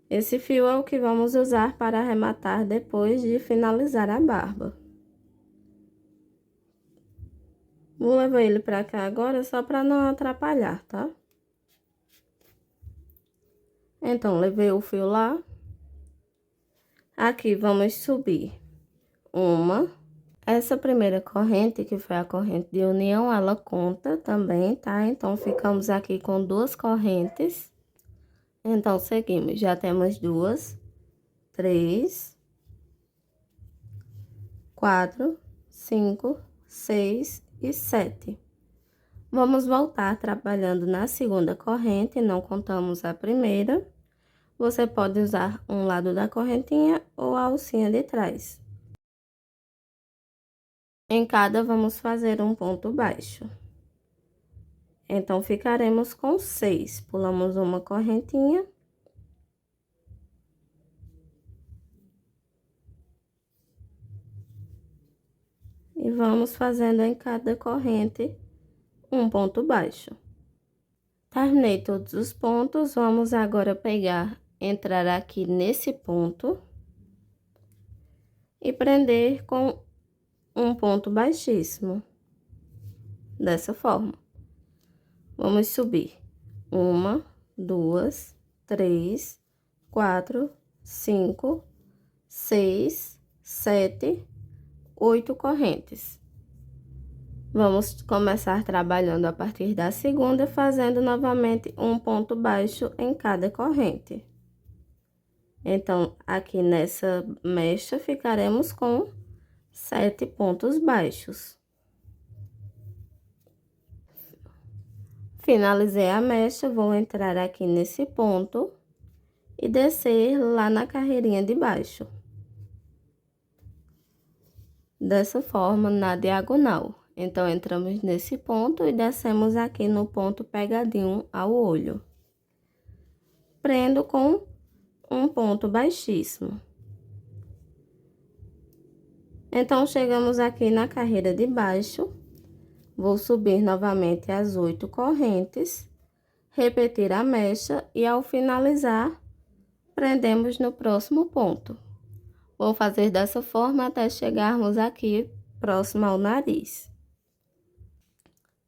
Esse fio é o que vamos usar para arrematar depois de finalizar a barba. Vou levar ele pra cá agora só pra não atrapalhar, tá? Então, levei o fio lá. Aqui, vamos subir uma. Essa primeira corrente, que foi a corrente de união, ela conta também, tá? Então, ficamos aqui com 2 correntes. Então, seguimos. Já temos 2, 3, 4, 5, 6 e 7. Vamos voltar trabalhando na segunda corrente, não contamos a primeira. Você pode usar um lado da correntinha ou a alcinha de trás. Em cada, vamos fazer um ponto baixo. Então, ficaremos com 6. Pulamos uma correntinha. E vamos fazendo em cada corrente um ponto baixo. Terminei todos os pontos, vamos agora entrar aqui nesse ponto e prender com um ponto baixíssimo, dessa forma. Vamos subir 1, 2, 3, 4, 5, 6, 7, 8 correntes. Vamos começar trabalhando a partir da segunda, fazendo novamente um ponto baixo em cada corrente. Então, aqui nessa mecha, ficaremos com 7 pontos baixos. Finalizei a mecha, vou entrar aqui nesse ponto e descer lá na carreirinha de baixo. Dessa forma, na diagonal. Então, entramos nesse ponto e descemos aqui no ponto pegadinho ao olho. Prendo com um ponto baixíssimo. Então, chegamos aqui na carreira de baixo. Vou subir novamente as 8 correntes, repetir a mecha e, ao finalizar, prendemos no próximo ponto. Vou fazer dessa forma até chegarmos aqui próximo ao nariz.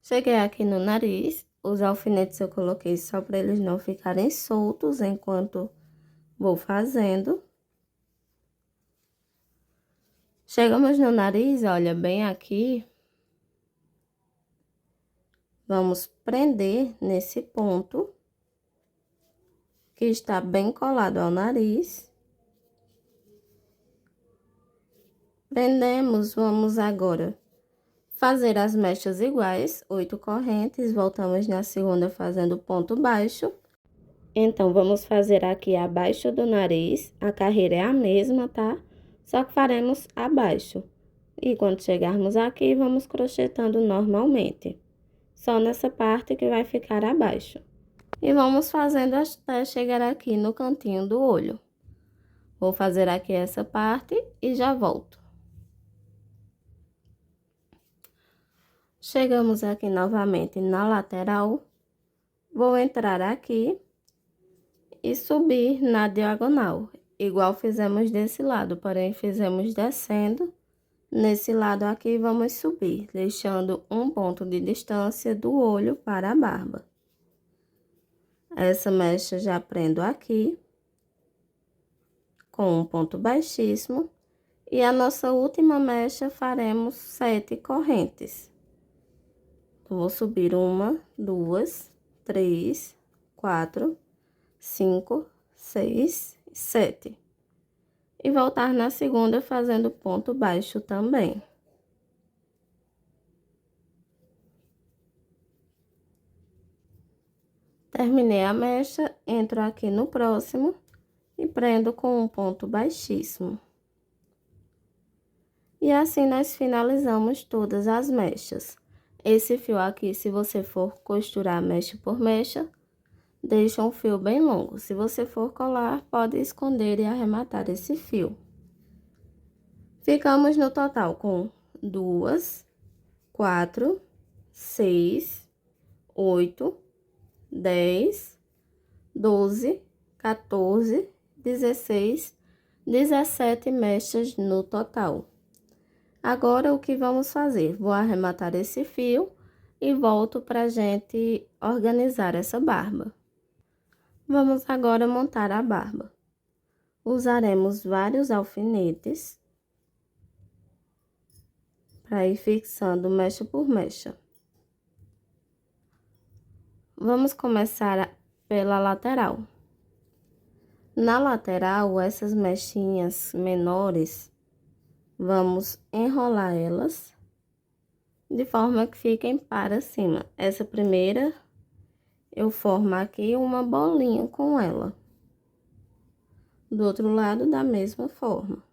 Cheguei aqui no nariz, os alfinetes eu coloquei só para eles não ficarem soltos enquanto vou fazendo. Chegamos no nariz, olha, bem aqui. Vamos prender nesse ponto, que está bem colado ao nariz. Prendemos, vamos agora fazer as mechas iguais, 8 correntes, voltamos na segunda fazendo ponto baixo. Então, vamos fazer aqui abaixo do nariz, a carreira é a mesma, tá? Só que faremos abaixo. E quando chegarmos aqui, vamos crochetando normalmente. Só nessa parte que vai ficar abaixo. E vamos fazendo até chegar aqui no cantinho do olho. Vou fazer aqui essa parte e já volto. Chegamos aqui novamente na lateral. Vou entrar aqui e subir na diagonal, igual fizemos desse lado, porém fizemos descendo. Nesse lado aqui, vamos subir, deixando um ponto de distância do olho para a barba. Essa mecha já prendo aqui, com um ponto baixíssimo, e a nossa última mecha faremos 7 correntes. Vou subir 1, 2, 3, 4, 5, 6, 7. E voltar na segunda fazendo ponto baixo também. Terminei a mecha, entro aqui no próximo e prendo com um ponto baixíssimo. E assim nós finalizamos todas as mechas. Esse fio aqui, se você for costurar mecha por mecha, deixa um fio bem longo. Se você for colar, pode esconder e arrematar esse fio. Ficamos no total com 2, 4, 6, 8, 10, 12, 14, 16, 17 mechas no total. Agora, o que vamos fazer? Vou arrematar esse fio e volto pra gente organizar essa barba. Vamos agora montar a barba. Usaremos vários alfinetes para ir fixando mecha por mecha. Vamos começar pela lateral. Na lateral, essas mechinhas menores, vamos enrolar elas de forma que fiquem para cima. Essa primeira, eu formo aqui uma bolinha com ela. Do outro lado, da mesma forma.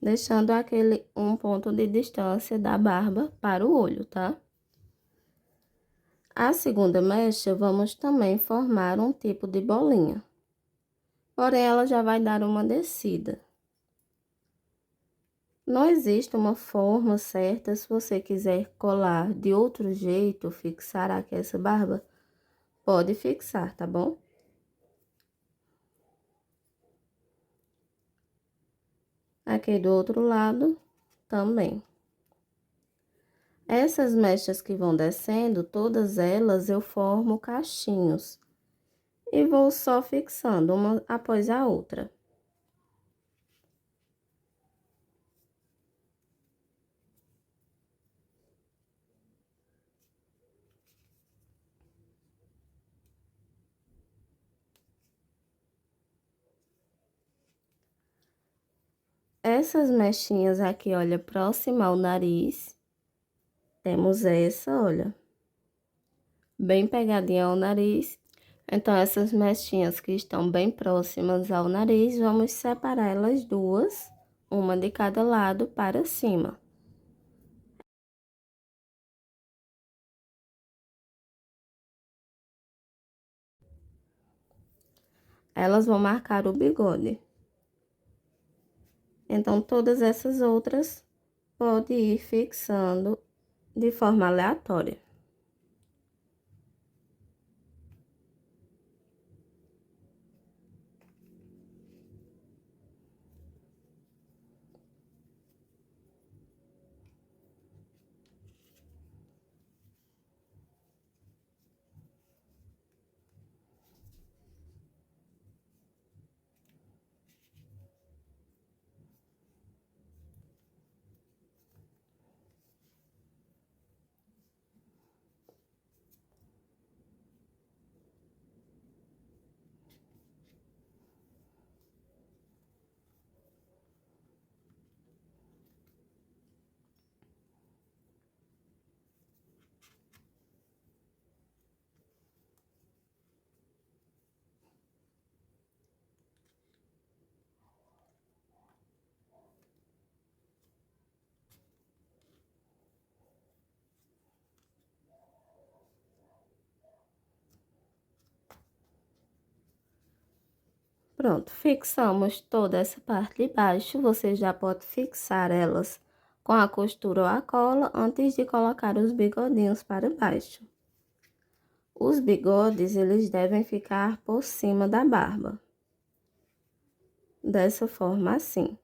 Deixando aquele um ponto de distância da barba para o olho, tá? A segunda mecha, vamos também formar um tipo de bolinha. Porém, ela já vai dar uma descida. Não existe uma forma certa, se você quiser colar de outro jeito, fixar aqui essa barba, pode fixar, tá bom? Aqui do outro lado, também. Essas mechas que vão descendo, todas elas eu formo cachinhos. E vou só fixando uma após a outra. Essas mechinhas aqui, olha, próxima ao nariz, temos essa, olha, bem pegadinha ao nariz. Então, essas mechinhas que estão bem próximas ao nariz, vamos separar elas duas, uma de cada lado para cima. Elas vão marcar o bigode. Então, todas essas outras pode ir fixando de forma aleatória. Pronto, fixamos toda essa parte de baixo. Você já pode fixar elas com a costura ou a cola antes de colocar os bigodinhos para baixo. Os bigodes, eles devem ficar por cima da barba. Dessa forma assim.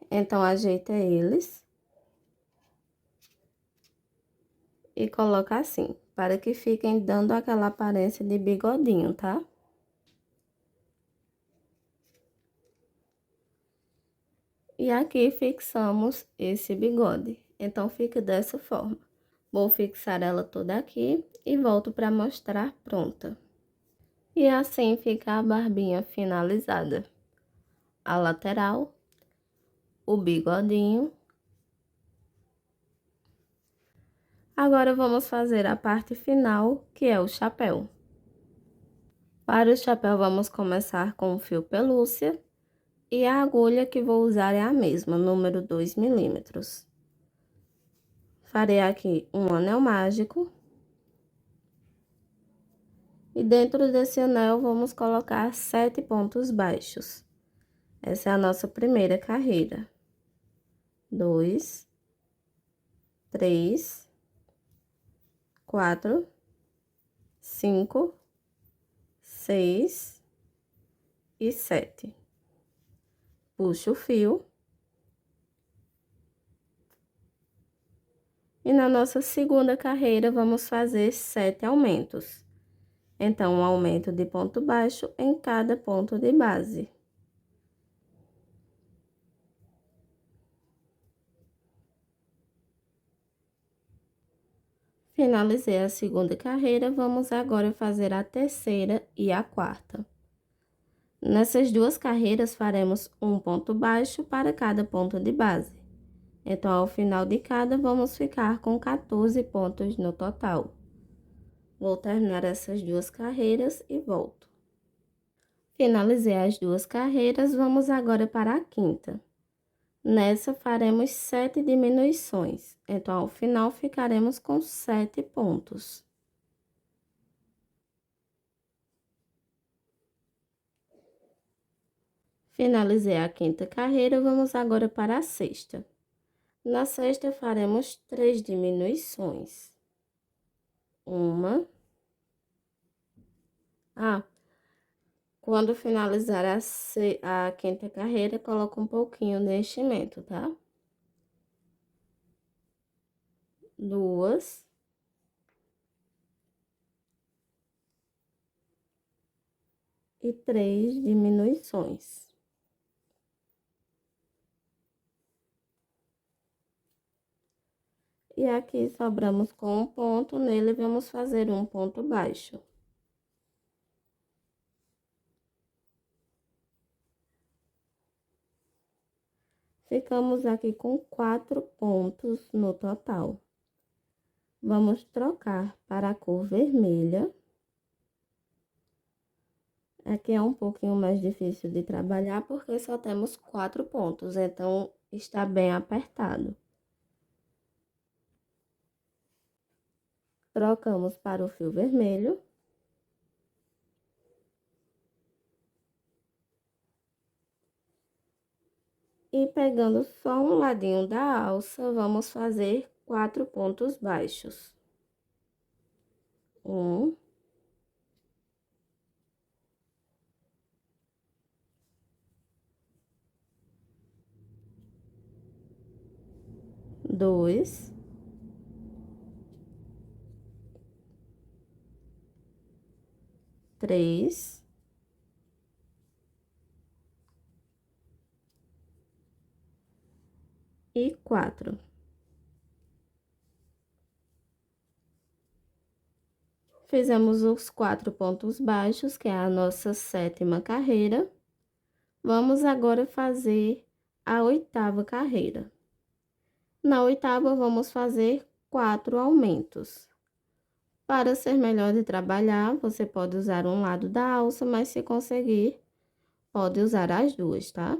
Então, ajeita eles. E coloca assim, para que fiquem dando aquela aparência de bigodinho, tá? E aqui fixamos esse bigode. Então, fica dessa forma. Vou fixar ela toda aqui e volto para mostrar pronta. E assim fica a barbinha finalizada. A lateral, o bigodinho. Agora, vamos fazer a parte final, que é o chapéu. Para o chapéu, vamos começar com o fio pelúcia. E a agulha que vou usar é a mesma, número 2 milímetros. Farei aqui um anel mágico. E dentro desse anel, vamos colocar 7 pontos baixos. Essa é a nossa primeira carreira. 2, 3, 4, 5, 6 e 7. Puxo o fio. E na nossa segunda carreira, vamos fazer 7 aumentos. Então, um aumento de ponto baixo em cada ponto de base. Finalizei a segunda carreira, vamos agora fazer a terceira e a quarta. Nessas duas carreiras, faremos um ponto baixo para cada ponto de base. Então, ao final de cada, vamos ficar com 14 pontos no total. Vou terminar essas duas carreiras e volto. Finalizei as duas carreiras, vamos agora para a quinta. Nessa, faremos 7 diminuições, então, ao final, ficaremos com 7 pontos. Finalizei a quinta carreira, vamos agora para a sexta. Na sexta, faremos 3 diminuições. Uma. Quando finalizar a quinta carreira, coloca um pouquinho de enchimento, tá? 2. E 3 diminuições. E aqui sobramos com um ponto, nele vamos fazer um ponto baixo. Ficamos aqui com 4 pontos no total. Vamos trocar para a cor vermelha. Aqui é um pouquinho mais difícil de trabalhar, porque só temos 4 pontos, então está bem apertado. Trocamos para o fio vermelho. E pegando só um ladinho da alça, vamos fazer 4 pontos baixos. 1. 2. 3. E 4. Fizemos os 4 pontos baixos, que é a nossa 7ª carreira. Vamos agora fazer a 8ª carreira. Na 8ª, vamos fazer 4 aumentos. Para ser melhor de trabalhar, você pode usar um lado da alça, mas se conseguir, pode usar as duas, tá?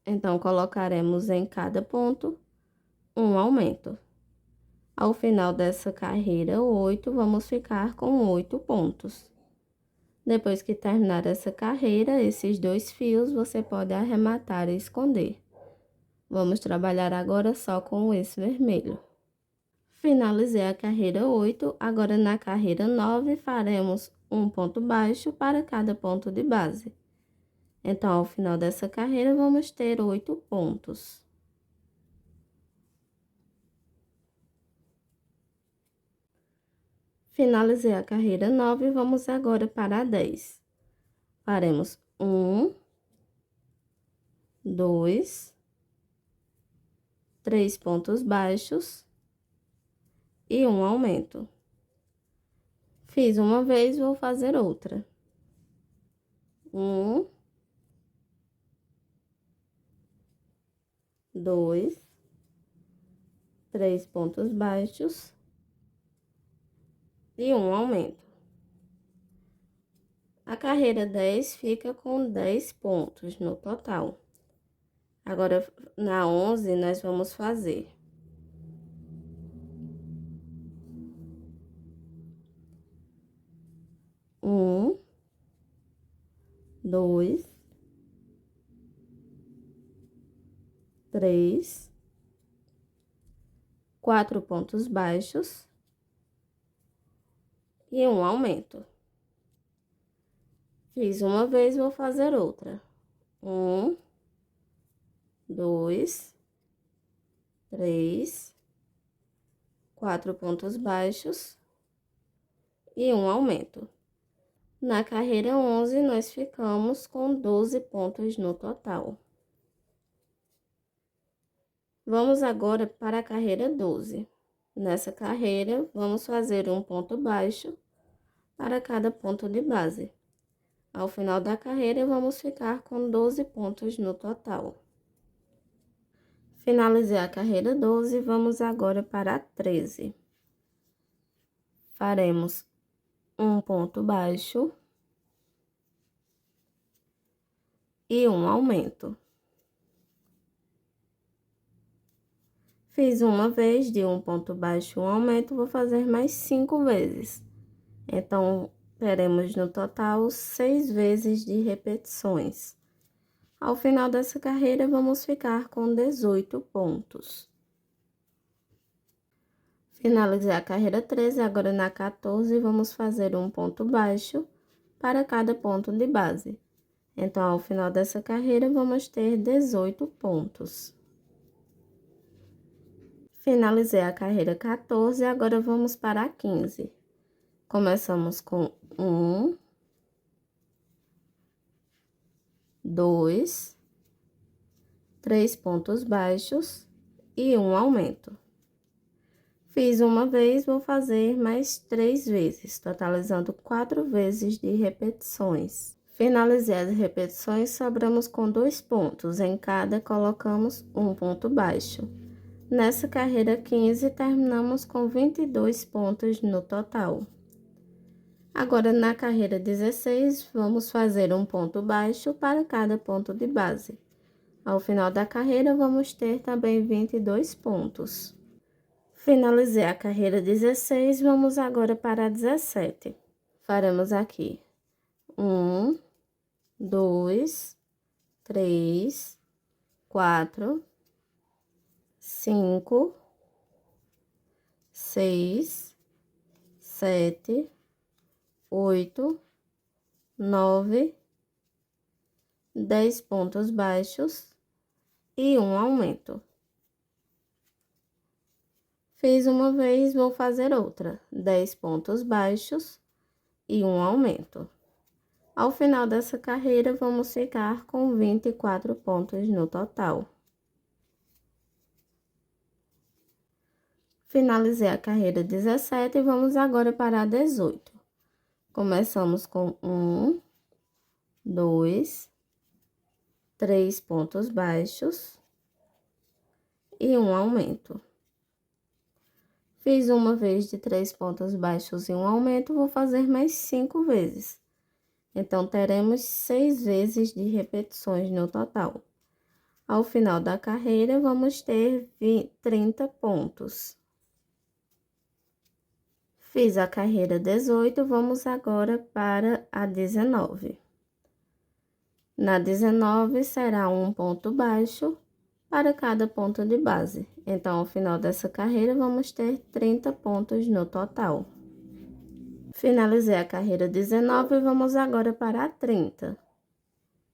Então, colocaremos em cada ponto um aumento. Ao final dessa carreira 8, vamos ficar com 8 pontos. Depois que terminar essa carreira, esses 2 fios você pode arrematar e esconder. Vamos trabalhar agora só com esse vermelho. Finalizei a carreira 8, agora na carreira 9 faremos um ponto baixo para cada ponto de base. Então, ao final dessa carreira, vamos ter 8 pontos. Finalizei a carreira 9, vamos agora para a 10. Faremos 1, 2, 3 pontos baixos e um aumento. Fiz uma vez, vou fazer outra. 1, 2, 3 pontos baixos e um aumento. A carreira 10 fica com 10 pontos no total. Agora, na 11, nós vamos fazer 1, 2, 3, 4 pontos baixos e um aumento. Fiz uma vez, vou fazer outra. 1, 2, 3, 4 pontos baixos e um aumento. Na carreira 11, nós ficamos com 12 pontos no total. Vamos agora para a carreira 12. Nessa carreira, vamos fazer um ponto baixo para cada ponto de base. Ao final da carreira, vamos ficar com 12 pontos no total. Finalizei a carreira 12, vamos agora para a 13. Faremos um ponto baixo e um aumento. Fiz uma vez de um ponto baixo e um aumento, vou fazer mais 5 vezes. Então, teremos no total 6 vezes de repetições. Ao final dessa carreira, vamos ficar com 18 pontos. Finalizei a carreira 13, agora na 14, vamos fazer um ponto baixo para cada ponto de base. Então, ao final dessa carreira, vamos ter 18 pontos. Finalizei a carreira 14, agora vamos para a 15. Começamos com 1, 2, 3 pontos baixos e um aumento. Fiz uma vez, vou fazer mais 3 vezes, totalizando 4 vezes de repetições. Finalizei as repetições, sobramos com 2 pontos, em cada colocamos um ponto baixo. Nessa carreira 15, terminamos com 22 pontos no total. Agora, na carreira 16, vamos fazer um ponto baixo para cada ponto de base. Ao final da carreira, vamos ter também 22 pontos. Finalizei a carreira 16, vamos agora para a 17. Faremos aqui 1, 2, 3, 4, 5, 6, 7, 8, 9, 10 pontos baixos e um aumento. Fiz uma vez, vou fazer outra, 10 pontos baixos e um aumento. Ao final dessa carreira, vamos ficar com 24 pontos no total. Finalizei a carreira 17 e vamos agora para a 18. Começamos com 1, 2, 3 pontos baixos e um aumento. Fiz uma vez de 3 pontos baixos e um aumento, vou fazer mais 5 vezes. Então, teremos 6 vezes de repetições no total. Ao final da carreira, vamos ter 30 pontos. Fiz a carreira 18, vamos agora para a 19. Na 19, será um ponto baixo para cada ponto de base. Então, ao final dessa carreira, vamos ter 30 pontos no total. Finalizei a carreira 19 e vamos agora para a 30.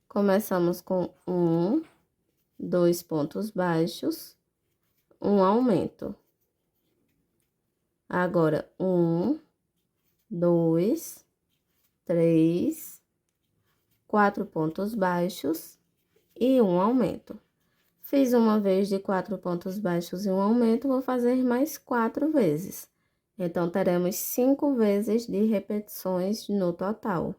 Começamos com 1, 2 pontos baixos, um aumento. Agora, 1, 2, 3, 4 pontos baixos e um aumento. Fiz uma vez de 4 pontos baixos e um aumento, vou fazer mais 4 vezes. Então, teremos 5 vezes de repetições no total.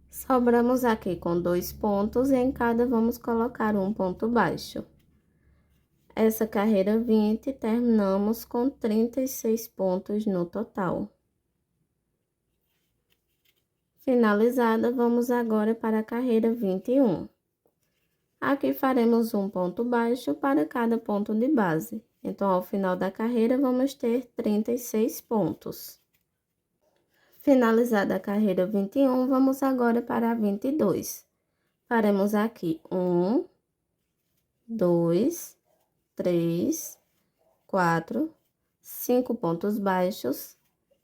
Sobramos aqui com 2 pontos e em cada vamos colocar um ponto baixo. Essa carreira 20, terminamos com 36 pontos no total. Finalizada, vamos agora para a carreira 21. Aqui faremos um ponto baixo para cada ponto de base. Então, ao final da carreira, vamos ter 36 pontos. Finalizada a carreira 21, vamos agora para a 22. Faremos aqui 1, 2, 3, 4, 5 pontos baixos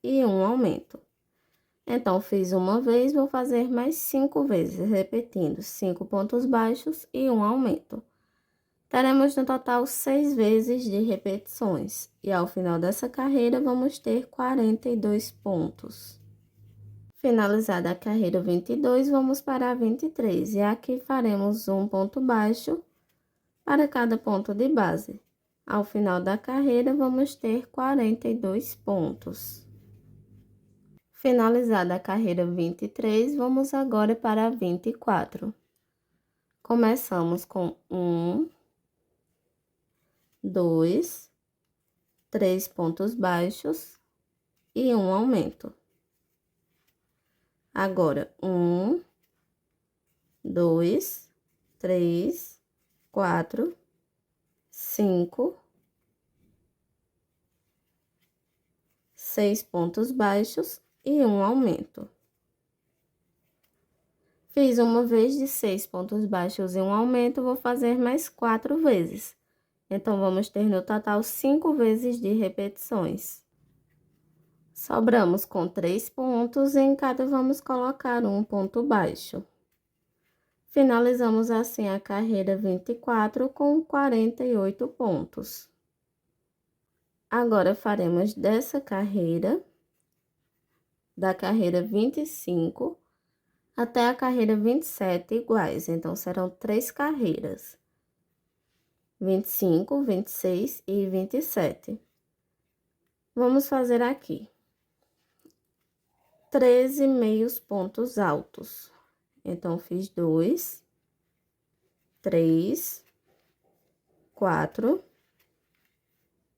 e um aumento. Então, fiz uma vez, vou fazer mais 5 vezes, repetindo 5 pontos baixos e um aumento. Teremos no total 6 vezes de repetições, e ao final dessa carreira, vamos ter 42 pontos. Finalizada a carreira 22, vamos para a 23, e aqui faremos um ponto baixo para cada ponto de base. Ao final da carreira, vamos ter 42 pontos. Finalizada a carreira 23, vamos agora para a 24. Começamos com 1, 2, 3 pontos baixos e um aumento. Agora, 1, 2, 3, 4, 5, 6 pontos baixos e um aumento. Fiz uma vez de 6 pontos baixos e um aumento, vou fazer mais 4 vezes. Então, vamos ter no total 5 vezes de repetições. Sobramos com 3 pontos e em cada vamos colocar um ponto baixo. Finalizamos assim a carreira 24 com 48 pontos. Agora, faremos dessa carreira, da carreira 25 até a carreira 27 iguais. Então, serão 3 carreiras. 25, 26 e 27. Vamos fazer aqui 13 meios pontos altos. Então, fiz 2, 3, 4,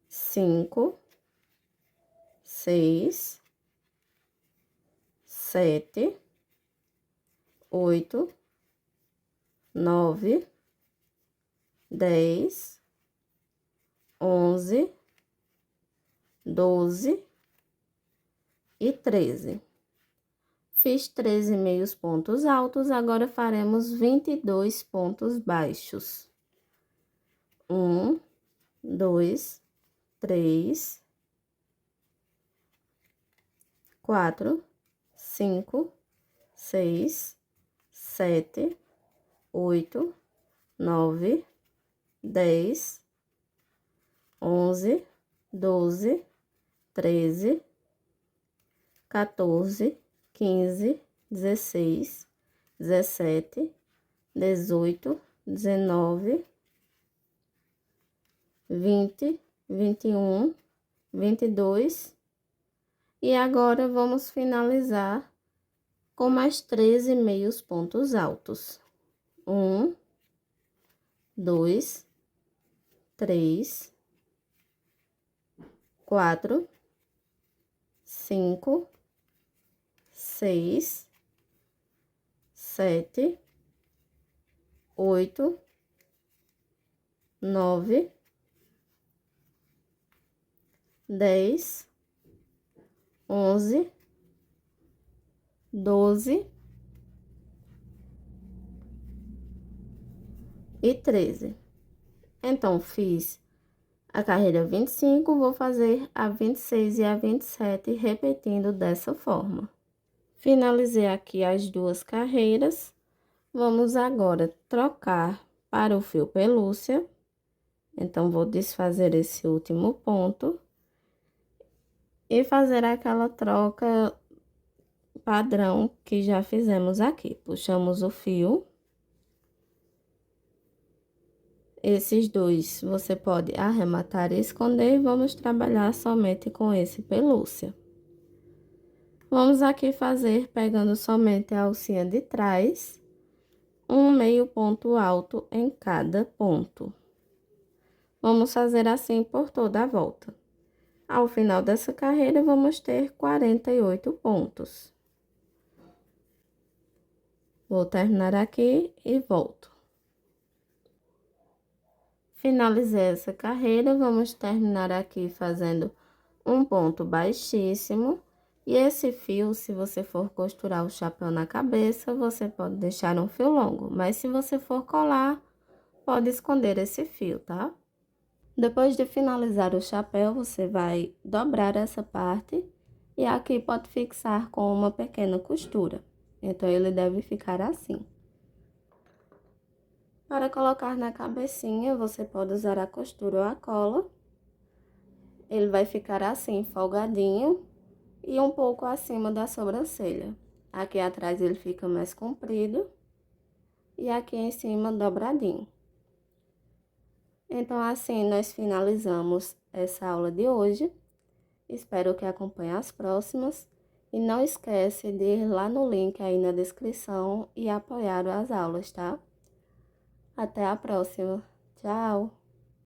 5, 6, 7, 8, 9, 10, 11, 12 e 13. Fiz 13 meios pontos altos, agora faremos 22 pontos baixos. 1, 2, 3, 4, 5, 6, 7, 8, 9, 10, 11, 12, 13, 14, 15, 16, 17, 18, 19, 20, 21, 22. E agora, vamos finalizar com mais 13 meios pontos altos. 1, 2, 3, 4, 5, 6, 7, 8, 9, 10, 11, 12 e 13. Então, fiz a carreira 25, vou fazer a 26 e a 27, repetindo dessa forma. Finalizei aqui as duas carreiras. Vamos agora trocar para o fio pelúcia. Então, vou desfazer esse último ponto e fazer aquela troca padrão que já fizemos aqui. Puxamos o fio. Esses dois você pode arrematar e esconder, e vamos trabalhar somente com esse pelúcia. Vamos aqui fazer pegando somente a alcinha de trás, um meio ponto alto em cada ponto. Vamos fazer assim por toda a volta. Ao final dessa carreira, vamos ter 48 pontos. Vou terminar aqui e volto. Finalizei essa carreira, vamos terminar aqui fazendo um ponto baixíssimo. E esse fio, se você for costurar o chapéu na cabeça, você pode deixar um fio longo. Mas se você for colar, pode esconder esse fio, tá? Depois de finalizar o chapéu, você vai dobrar essa parte e aqui pode fixar com uma pequena costura. Então, ele deve ficar assim. Para colocar na cabecinha, você pode usar a costura ou a cola. Ele vai ficar assim, folgadinho e um pouco acima da sobrancelha. Aqui atrás ele fica mais comprido e aqui em cima dobradinho. Então, assim, nós finalizamos essa aula de hoje. Espero que acompanhe as próximas. E não esquece de ir lá no link aí na descrição e apoiar as aulas, tá? Até a próxima. Tchau!